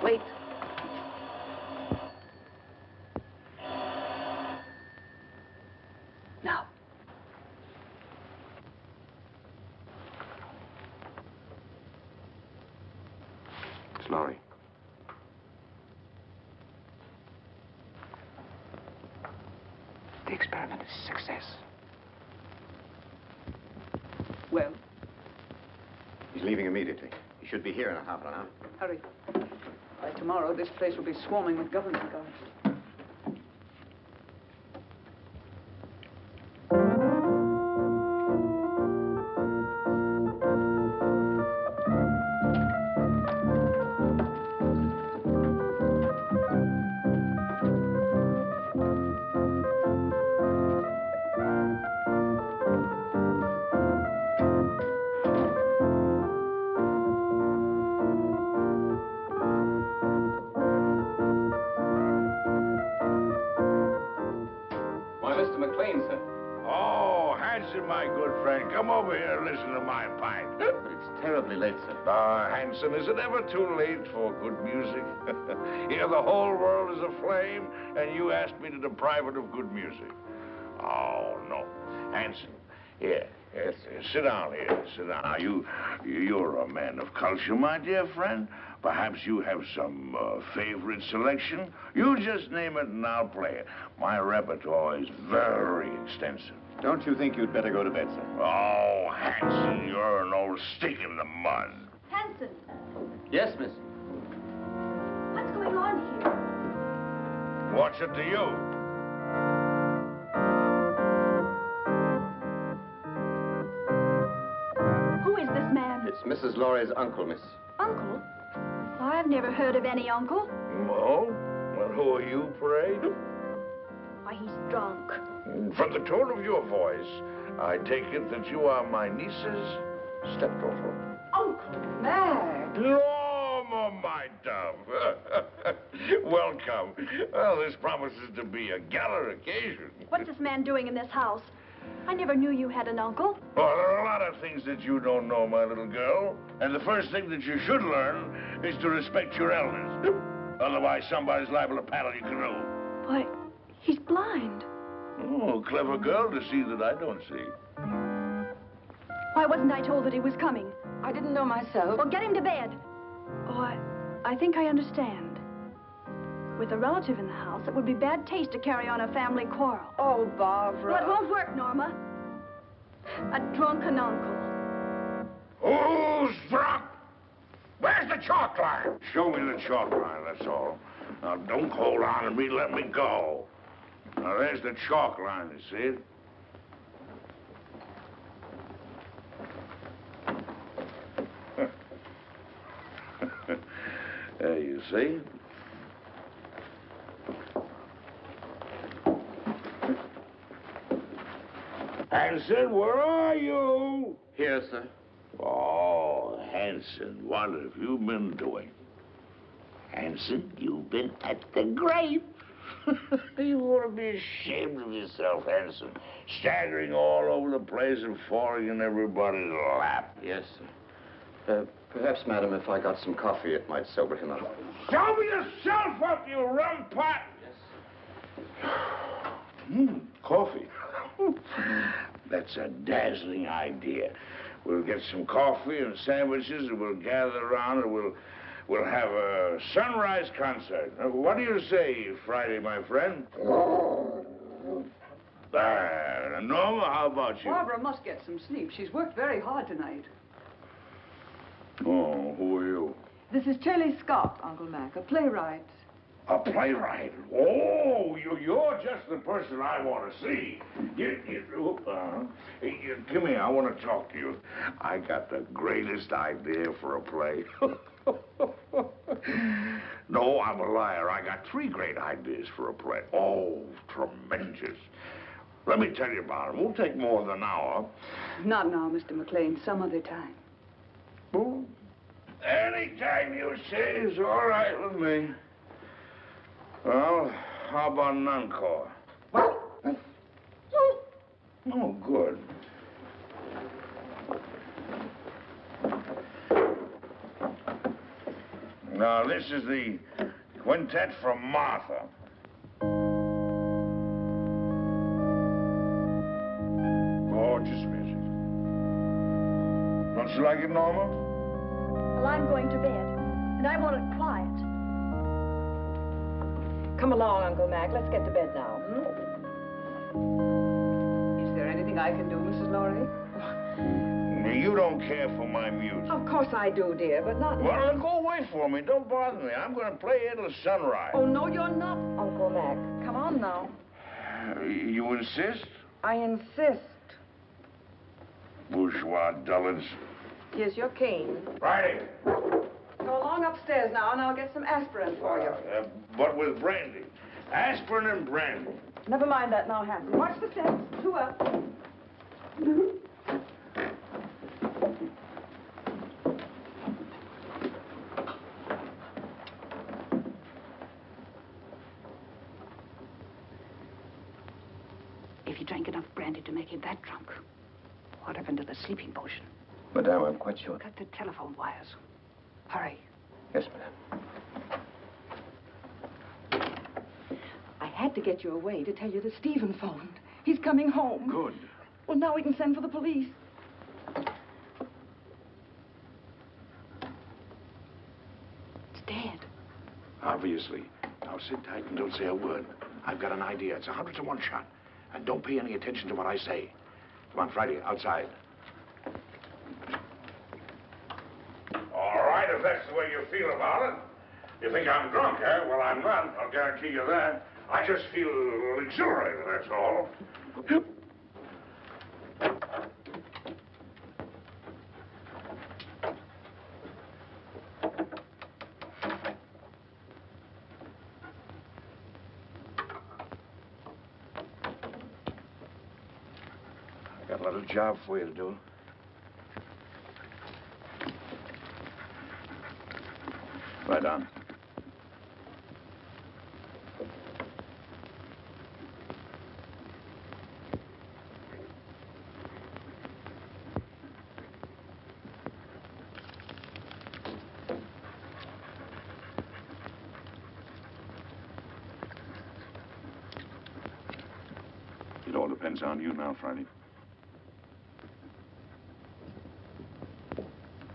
Wait. Now. Lawry. The experiment is a success. Well? He's leaving immediately. He should be here in a half an hour. Hurry. By tomorrow, this place will be swarming with government guards. Why, Mr. Maclain, sir. Oh, Hanson, my good friend, come over here and listen to my pipe. It's terribly late, sir. Hanson, is it ever too late for good music? Here the whole world is aflame, and you asked me to deprive it of good music. Oh, no. Hanson, here, sit down here, sit down. Now, you're a man of culture, my dear friend. Perhaps you have some favorite selection. You just name it and I'll play it. My repertoire is very extensive. Don't you think you'd better go to bed, sir? Oh, Hanson, you're an old stick in the mud. Hanson, Yes, miss. what's going on here? What's it to you? Who is this man? It's Mrs. Lawry's uncle, miss. Uncle? Why, I've never heard of any uncle. Oh? Well, who are you, pray? Why, he's drunk. From the tone of your voice, I take it that you are my niece's stepdaughter. Uncle Mac! Norma, my dove. Welcome. Well, this promises to be a gala occasion. What's this man doing in this house? I never knew you had an uncle. Well, there are a lot of things that you don't know, my little girl. And the first thing that you should learn is to respect your elders. Otherwise, somebody's liable to paddle your canoe. Why, he's blind. Oh, clever girl to see that I don't see. Why wasn't I told that he was coming? I didn't know myself. Well, get him to bed. Oh, I think I understand. With a relative in the house, it would be bad taste to carry on a family quarrel. Oh, Barbara. Well, it won't work, Norma. A drunken uncle. Who's drunk? Where's the chalk line? Show me the chalk line, that's all. Now, don't hold on to me, let me go. Now, there's the chalk line, you see it? There, you see? Hanson, where are you? Here, sir. Oh, Hanson, what have you been doing? Hanson, you've been at the grave. You ought to be ashamed of yourself, Hanson. Staggering all over the place and falling in everybody's lap. Yes, sir. Perhaps, madam, if I got some coffee, it might sober him up. Sober yourself up, you rum pot! Yes. Coffee. That's a dazzling idea. We'll get some coffee and sandwiches, and we'll gather around, and we'll have a sunrise concert. What do you say, Friday, my friend? Norma, how about you? Barbara must get some sleep. She's worked very hard tonight. Oh, who are you? This is Shelley Scott, Uncle Mac, a playwright. A playwright? Oh, you're just the person I want to see. Come here, I want to talk to you. I got the greatest idea for a play. No, I'm a liar. I got 3 great ideas for a play. Oh, tremendous. Let me tell you about them. It won't take more than an hour. Not now, Mr. McLean. Some other time. Oh, anytime you say is all right with me. Well, how about an encore? Oh, good. Now, this is the quintet from Martha. Gorgeous music. Don't you like it, Norma? Well, I'm going to bed, and I want it quiet. Come along, Uncle Mac. Let's get to bed now. Is there anything I can do, Mrs. Lawry? You don't care for my music. Of course I do, dear, but not... Well, then go away for me. Don't bother me. I'm going to play until sunrise. Oh, no, you're not, Uncle Mac. Come on now. You insist? I insist. Bourgeois dullards. Here's your cane. Friday. Go along upstairs now, and I'll get some aspirin for you. But with brandy. Aspirin and brandy. Never mind that now, Hanson. Watch the steps. 2 up. If he drank enough brandy to make him that drunk, what happened to the sleeping potion? Madame, I'm quite sure. Cut the telephone wires. Hurry. Yes, madame. I had to get you away to tell you that Stephen phoned. He's coming home. Good. Well, now we can send for the police. It's dead. Obviously. Now sit tight and don't say a word. I've got an idea. It's 100 to 1 shot. And don't pay any attention to what I say. Come on, Friday, outside. All right, if that's the way you feel about it. You think I'm drunk, eh? Well, I'm not. I'll guarantee you that. I just feel exhilarated, that's all. Got a little job for you to do. Right on. It all depends on you now, Friday.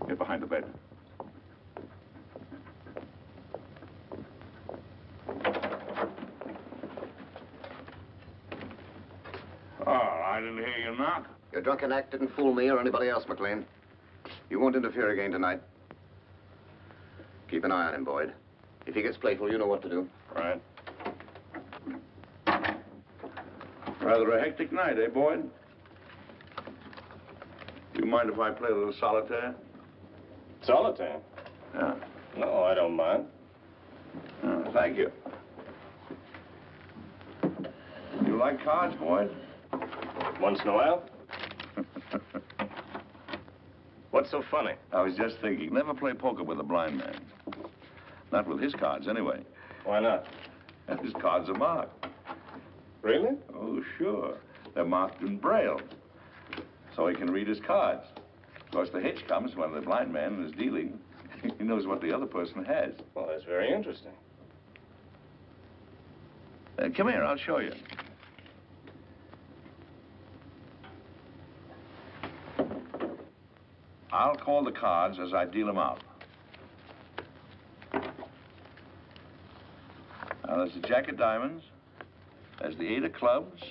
Get behind the bed. Oh, I didn't hear you knock. Your drunken act didn't fool me or anybody else, Maclain. You won't interfere again tonight. Keep an eye on him, Boyd. If he gets playful, you know what to do. Right. Rather a hectic night, eh, Boyd? You mind if I play a little solitaire? Solitaire? Yeah. No, I don't mind. Oh, thank you. You like cards, Boyd? Once in a while. What's so funny? I was just thinking, never play poker with a blind man. Not with his cards, anyway. Why not? His cards are marked. Really? Oh, sure. They're marked in Braille, so he can read his cards. Of course, the hitch comes when the blind man is dealing. He knows what the other person has. Well, that's very interesting. Come here, I'll show you. I'll call the cards as I deal them out. Now, there's the Jack of Diamonds, there's the 8 of Clubs,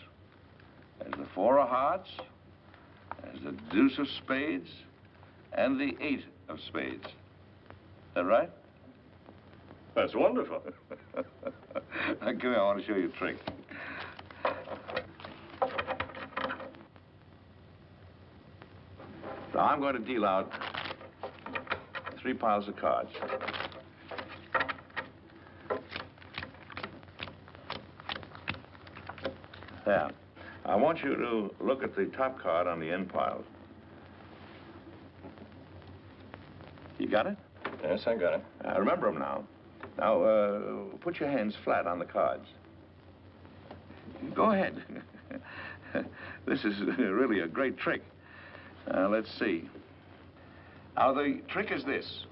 there's the 4 of Hearts, there's the Deuce of Spades, and the 8 of Spades. Is that right? That's wonderful. Come here, I want to show you a trick. So I'm going to deal out 3 piles of cards. There. I want you to look at the top card on the end pile. You got it? Yes, I got it. Remember them now. Now, put your hands flat on the cards. Go ahead. This is really a great trick. Let's see. Now, the trick is this.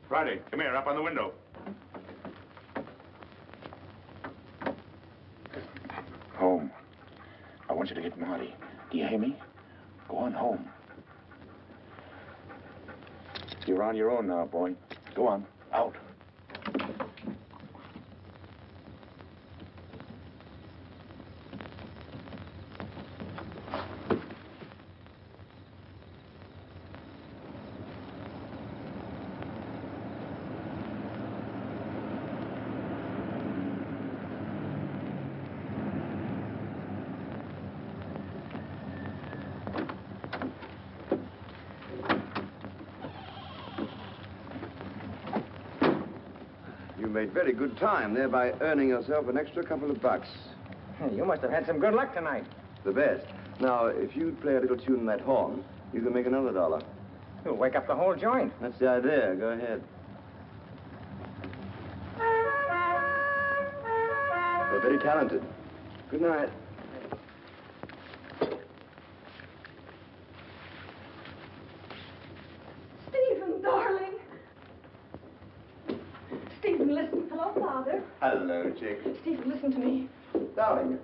Friday, come here, up on the window. Home. I want you to get Marty. Do you hear me? Go on home. You're on your own now, boy. Go on. Out. Made very good time, thereby earning yourself an extra couple of bucks. You must have had some good luck tonight. The best. Now, if you'd play a little tune on that horn, you can make another $1. You'll wake up the whole joint. That's the idea. Go ahead. very talented. Good night. Stephen, darling. Stephen, listen. Hello, Father. Hello, Chick. Stephen, listen to me. Darling,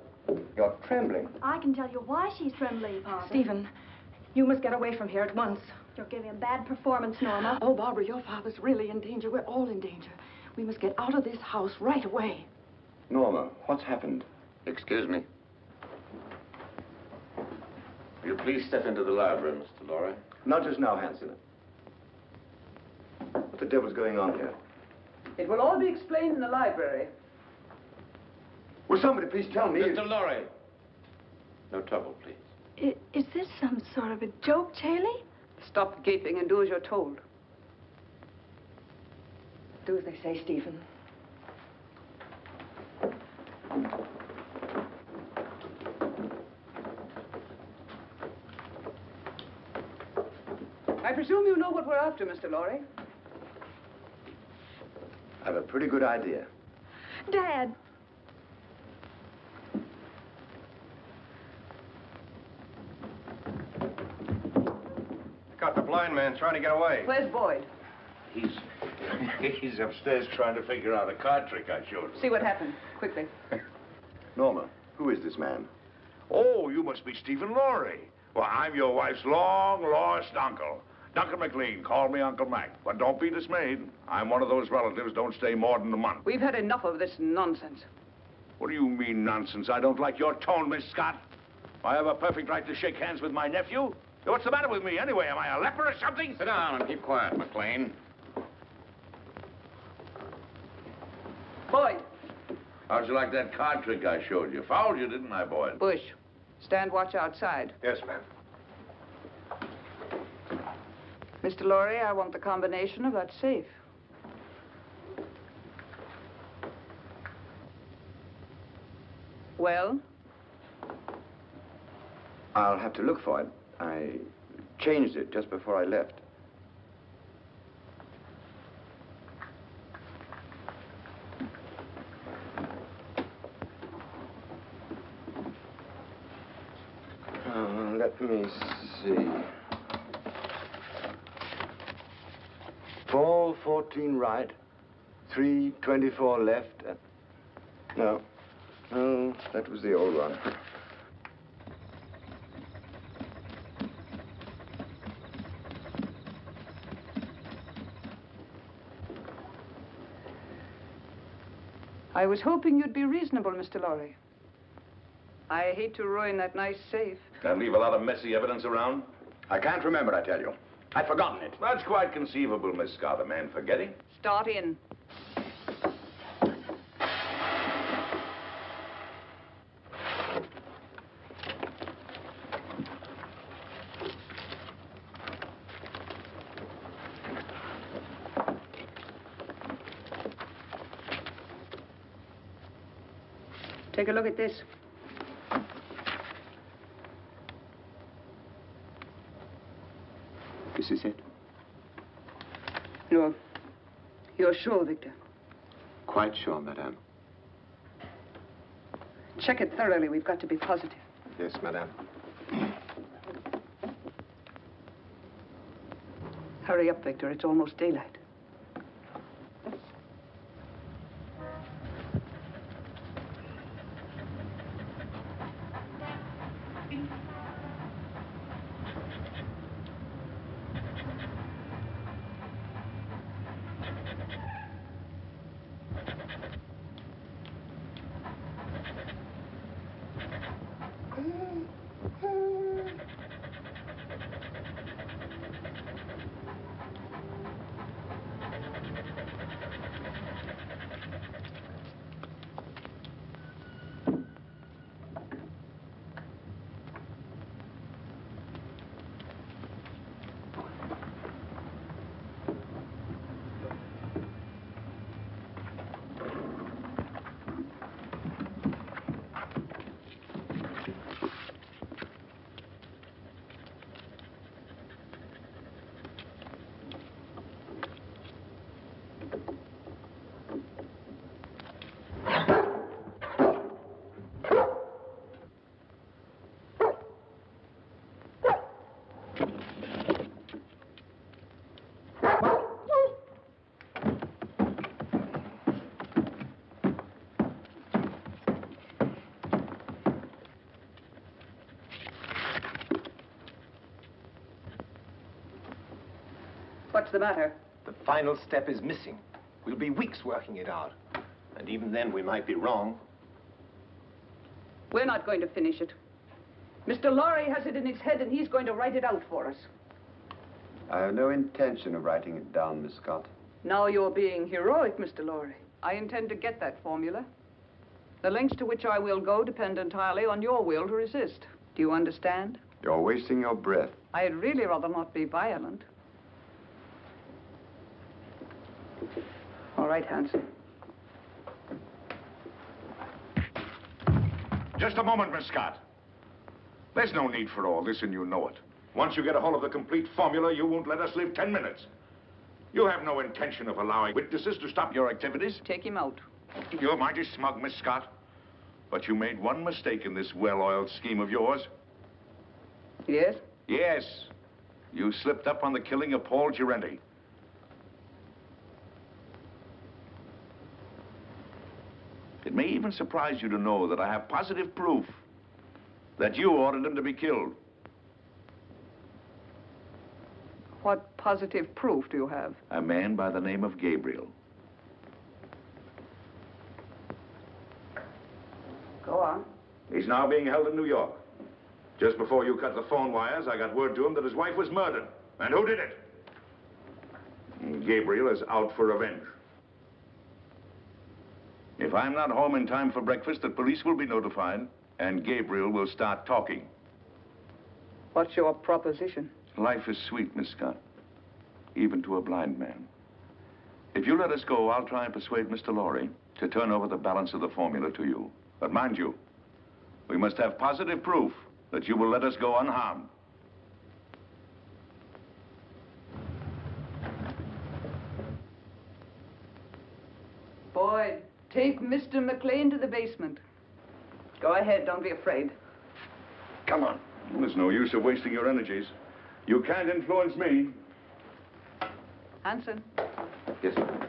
you're trembling. I can tell you why she's trembling, Father. Stephen, you must get away from here at once. You're giving a bad performance, Norma. Oh, Barbara, your father's really in danger. We're all in danger. We must get out of this house right away. Norma, what's happened? Excuse me. Will you please step into the library, Mr. Lawry? Not just now, Hanson. What the devil's going on here? It will all be explained in the library. Will somebody please tell me? Mr. Lawry. No trouble, please. Is this some sort of a joke, Charlie? Stop gaping and do as you're told. Do as they say, Stephen. I presume you know what we're after, Mr. Lawry. I have a pretty good idea. Dad. Got the blind man trying to get away. Where's Boyd? He's upstairs trying to figure out a card trick I showed him. See what happened, quickly. Norma, who is this man? Oh, you must be Stephen Lawry. Well, I'm your wife's long-lost uncle. Duncan McLean, call me Uncle Mac. But don't be dismayed. I'm one of those relatives don't stay more than a month. We've had enough of this nonsense. What do you mean, nonsense? I don't like your tone, Miss Scott. I have a perfect right to shake hands with my nephew. What's the matter with me, anyway? Am I a leper or something? Sit down and keep quiet, Maclain. Boyd. How'd you like that card trick I showed you? Fouled you, didn't I, Boyd? Bush, stand watch outside. Yes, ma'am. Mr. Lawry, I want the combination of that safe. Well? I'll have to look for it. I changed it just before I left. Let me see. 4:14 right, 3:24 left. No, that was the old one. I was hoping you'd be reasonable, Mr. Lawry. I hate to ruin that nice safe. And leave a lot of messy evidence around? I can't remember, I tell you. I've forgotten it. That's quite conceivable, Miss Scott. A man forgetting. Start in. Take a look at this. This is it? You're sure, Victor? Quite sure, madame. Check it thoroughly. We've got to be positive. Yes, madame. Hurry up, Victor. It's almost daylight. What's the matter? The final step is missing. We'll be weeks working it out. And even then, we might be wrong. We're not going to finish it. Mr. Lawry has it in his head, and he's going to write it out for us. I have no intention of writing it down, Miss Scott. Now you're being heroic, Mr. Lawry. I intend to get that formula. The lengths to which I will go depend entirely on your will to resist. Do you understand? You're wasting your breath. I'd really rather not be violent. All right, Hanson. Just a moment, Miss Scott. There's no need for all this, and you know it. Once you get a hold of the complete formula, you won't let us live 10 minutes. You have no intention of allowing witnesses to stop your activities. Take him out. You're mighty smug, Miss Scott. But you made one mistake in this well-oiled scheme of yours. Yes? Yes. You slipped up on the killing of Paul Jente. It may even surprise you to know that I have positive proof that you ordered him to be killed. What positive proof do you have? A man by the name of Gabriel. Go on. He's now being held in New York. Just before you cut the phone wires, I got word to him that his wife was murdered. And who did it? Gabriel is out for revenge. If I'm not home in time for breakfast, the police will be notified, and Gabriel will start talking. What's your proposition? Life is sweet, Miss Scott, even to a blind man. If you let us go, I'll try and persuade Mr. Lawry to turn over the balance of the formula to you. But mind you, we must have positive proof that you will let us go unharmed. Boyd, take Mr. Maclain to the basement. Go ahead, don't be afraid. Come on. There's no use of wasting your energies. You can't influence me. Hanson. Yes, sir.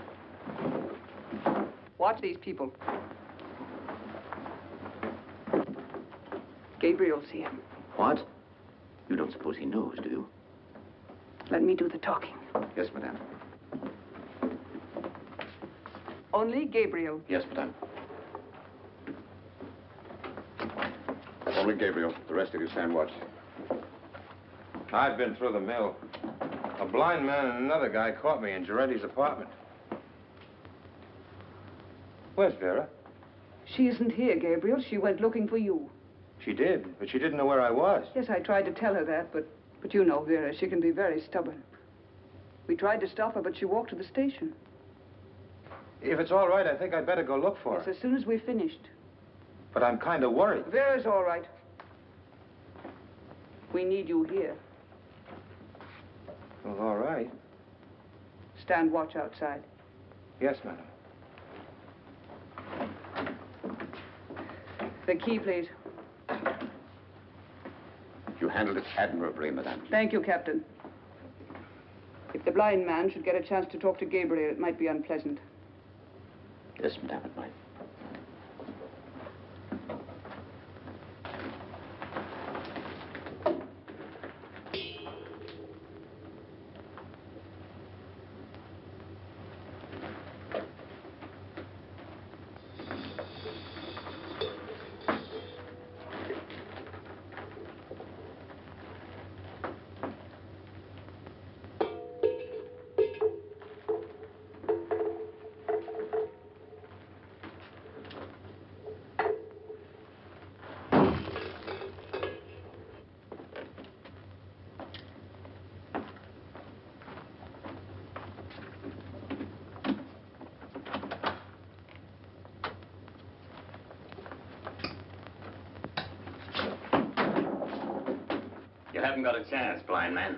Watch these people. Gabriel's here. What? You don't suppose he knows, do you? Let me do the talking. Yes, madame. Only Gabriel. Yes, madame. Only Gabriel. The rest of you stand watch. I've been through the mill. A blind man and another guy caught me in Gente's apartment. Where's Vera? She isn't here, Gabriel. She went looking for you. She did, but she didn't know where I was. Yes, I tried to tell her that, but you know Vera. She can be very stubborn. We tried to stop her, but she walked to the station. If it's all right, I think I'd better go look for her. Yes, as soon as we've finished. But I'm kind of worried. Vera's all right. We need you here. Well, all right. Stand watch outside. Yes, madam. The key, please. You handled it admirably, madame. Thank you, Captain. If the blind man should get a chance to talk to Gabriel, it might be unpleasant. Yes, madame, it might. You haven't got a chance, blind man.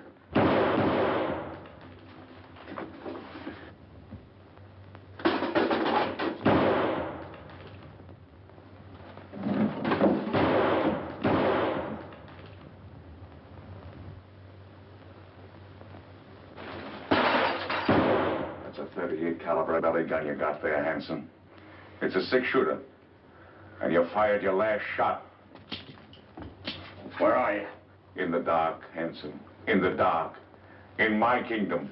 That's a .38 caliber belly gun you got there, Hanson. It's a 6-shooter. And you fired your last shot. Where are you? In the dark, Hanson. In the dark. In my kingdom.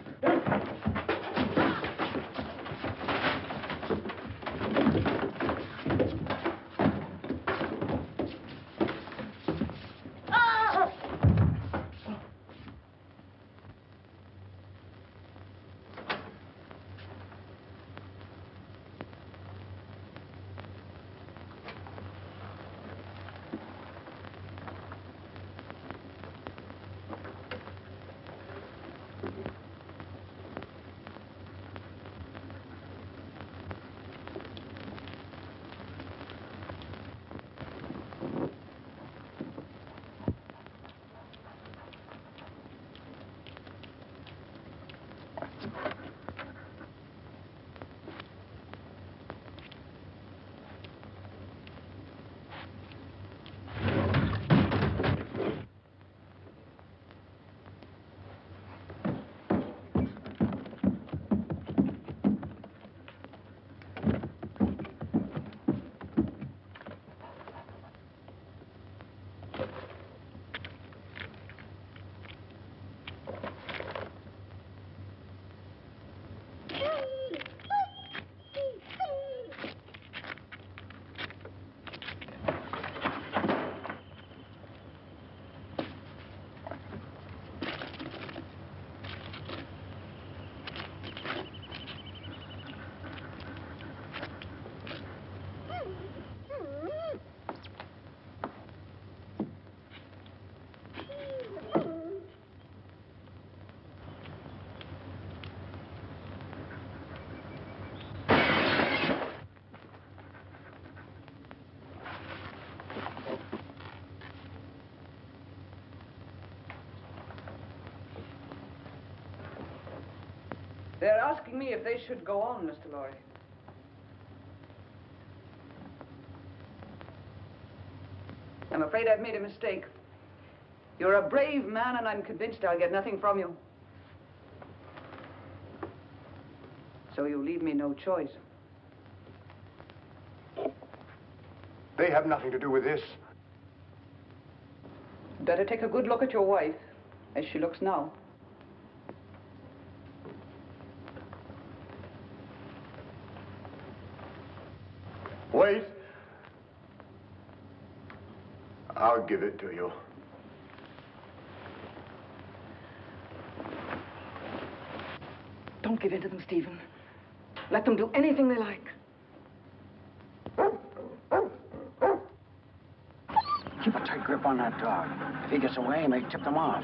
They're asking me if they should go on, Mr. Lawry. I'm afraid I've made a mistake. You're a brave man, and I'm convinced I'll get nothing from you. So you leave me no choice. They have nothing to do with this. Better take a good look at your wife, as she looks now. Wait. I'll give it to you. Don't give in to them, Stephen. Let them do anything they like. Keep a tight grip on that dog. If he gets away, he may tip them off.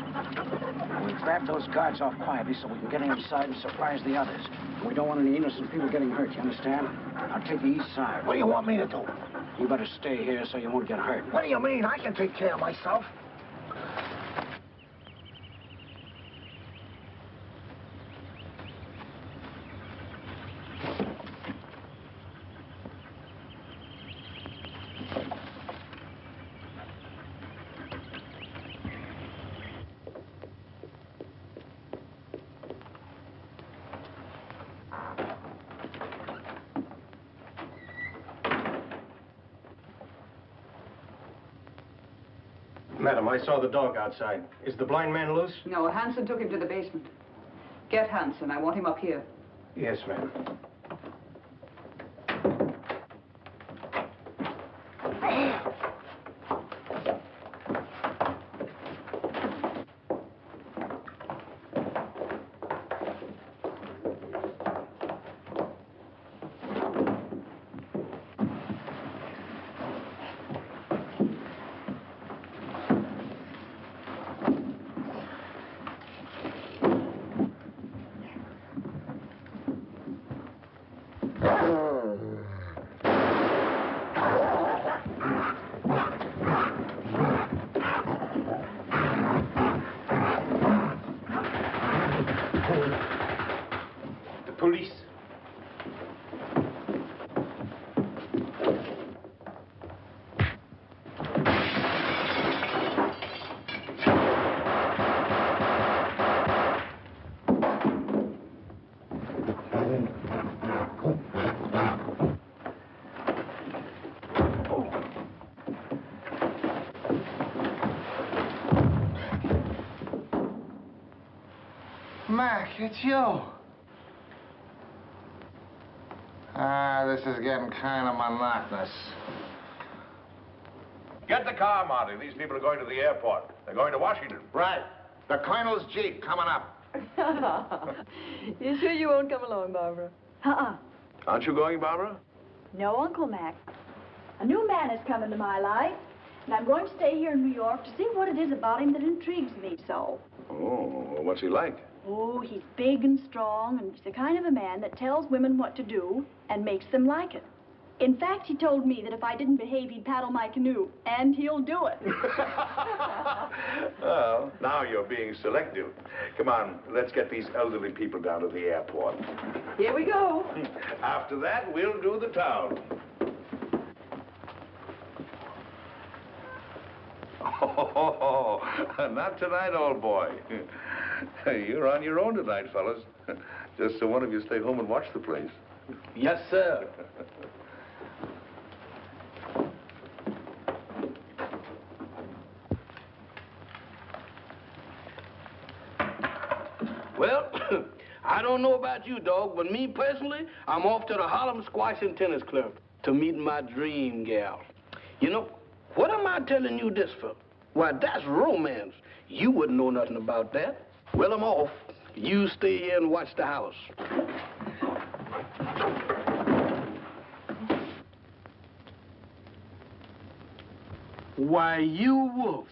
We grab those guards off quietly so we can get inside and surprise the others. We don't want any innocent people getting hurt, you understand? I'll take the east side. What do you want me to do? You better stay here so you won't get hurt. What do you mean? I can take care of myself. Madam, I saw the dog outside. Is the blind man loose? No, Hanson took him to the basement. Get Hanson. I want him up here. Yes, ma'am. Mac, it's you. This is getting kind of monotonous. Get the car, Marty. These people are going to the airport. They're going to Washington. Right. The Colonel's Jeep coming up. You sure you won't come along, Barbara? Aren't you going, Barbara? No, Uncle Mac. A new man has come into my life, and I'm going to stay here in New York to see what it is about him that intrigues me so. Oh, well, what's he like? Oh, he's big and strong, and he's the kind of a man that tells women what to do and makes them like it. In fact, he told me that if I didn't behave, he'd paddle my canoe, and he'll do it. Well, now you're being selective. Come on, let's get these elderly people down to the airport. Here we go. After that, we'll do the town. Oh, not tonight, old boy. You're on your own tonight, fellas. Just so one of you stay home and watch the place. Yes, sir. Well, I don't know about you, dog, but me personally, I'm off to the Harlem Squash and Tennis Club to meet my dream gal. You know, what am I telling you this for? Why, that's romance. You wouldn't know nothing about that. Well, I'm off. You stay here and watch the house. Why, you wolf.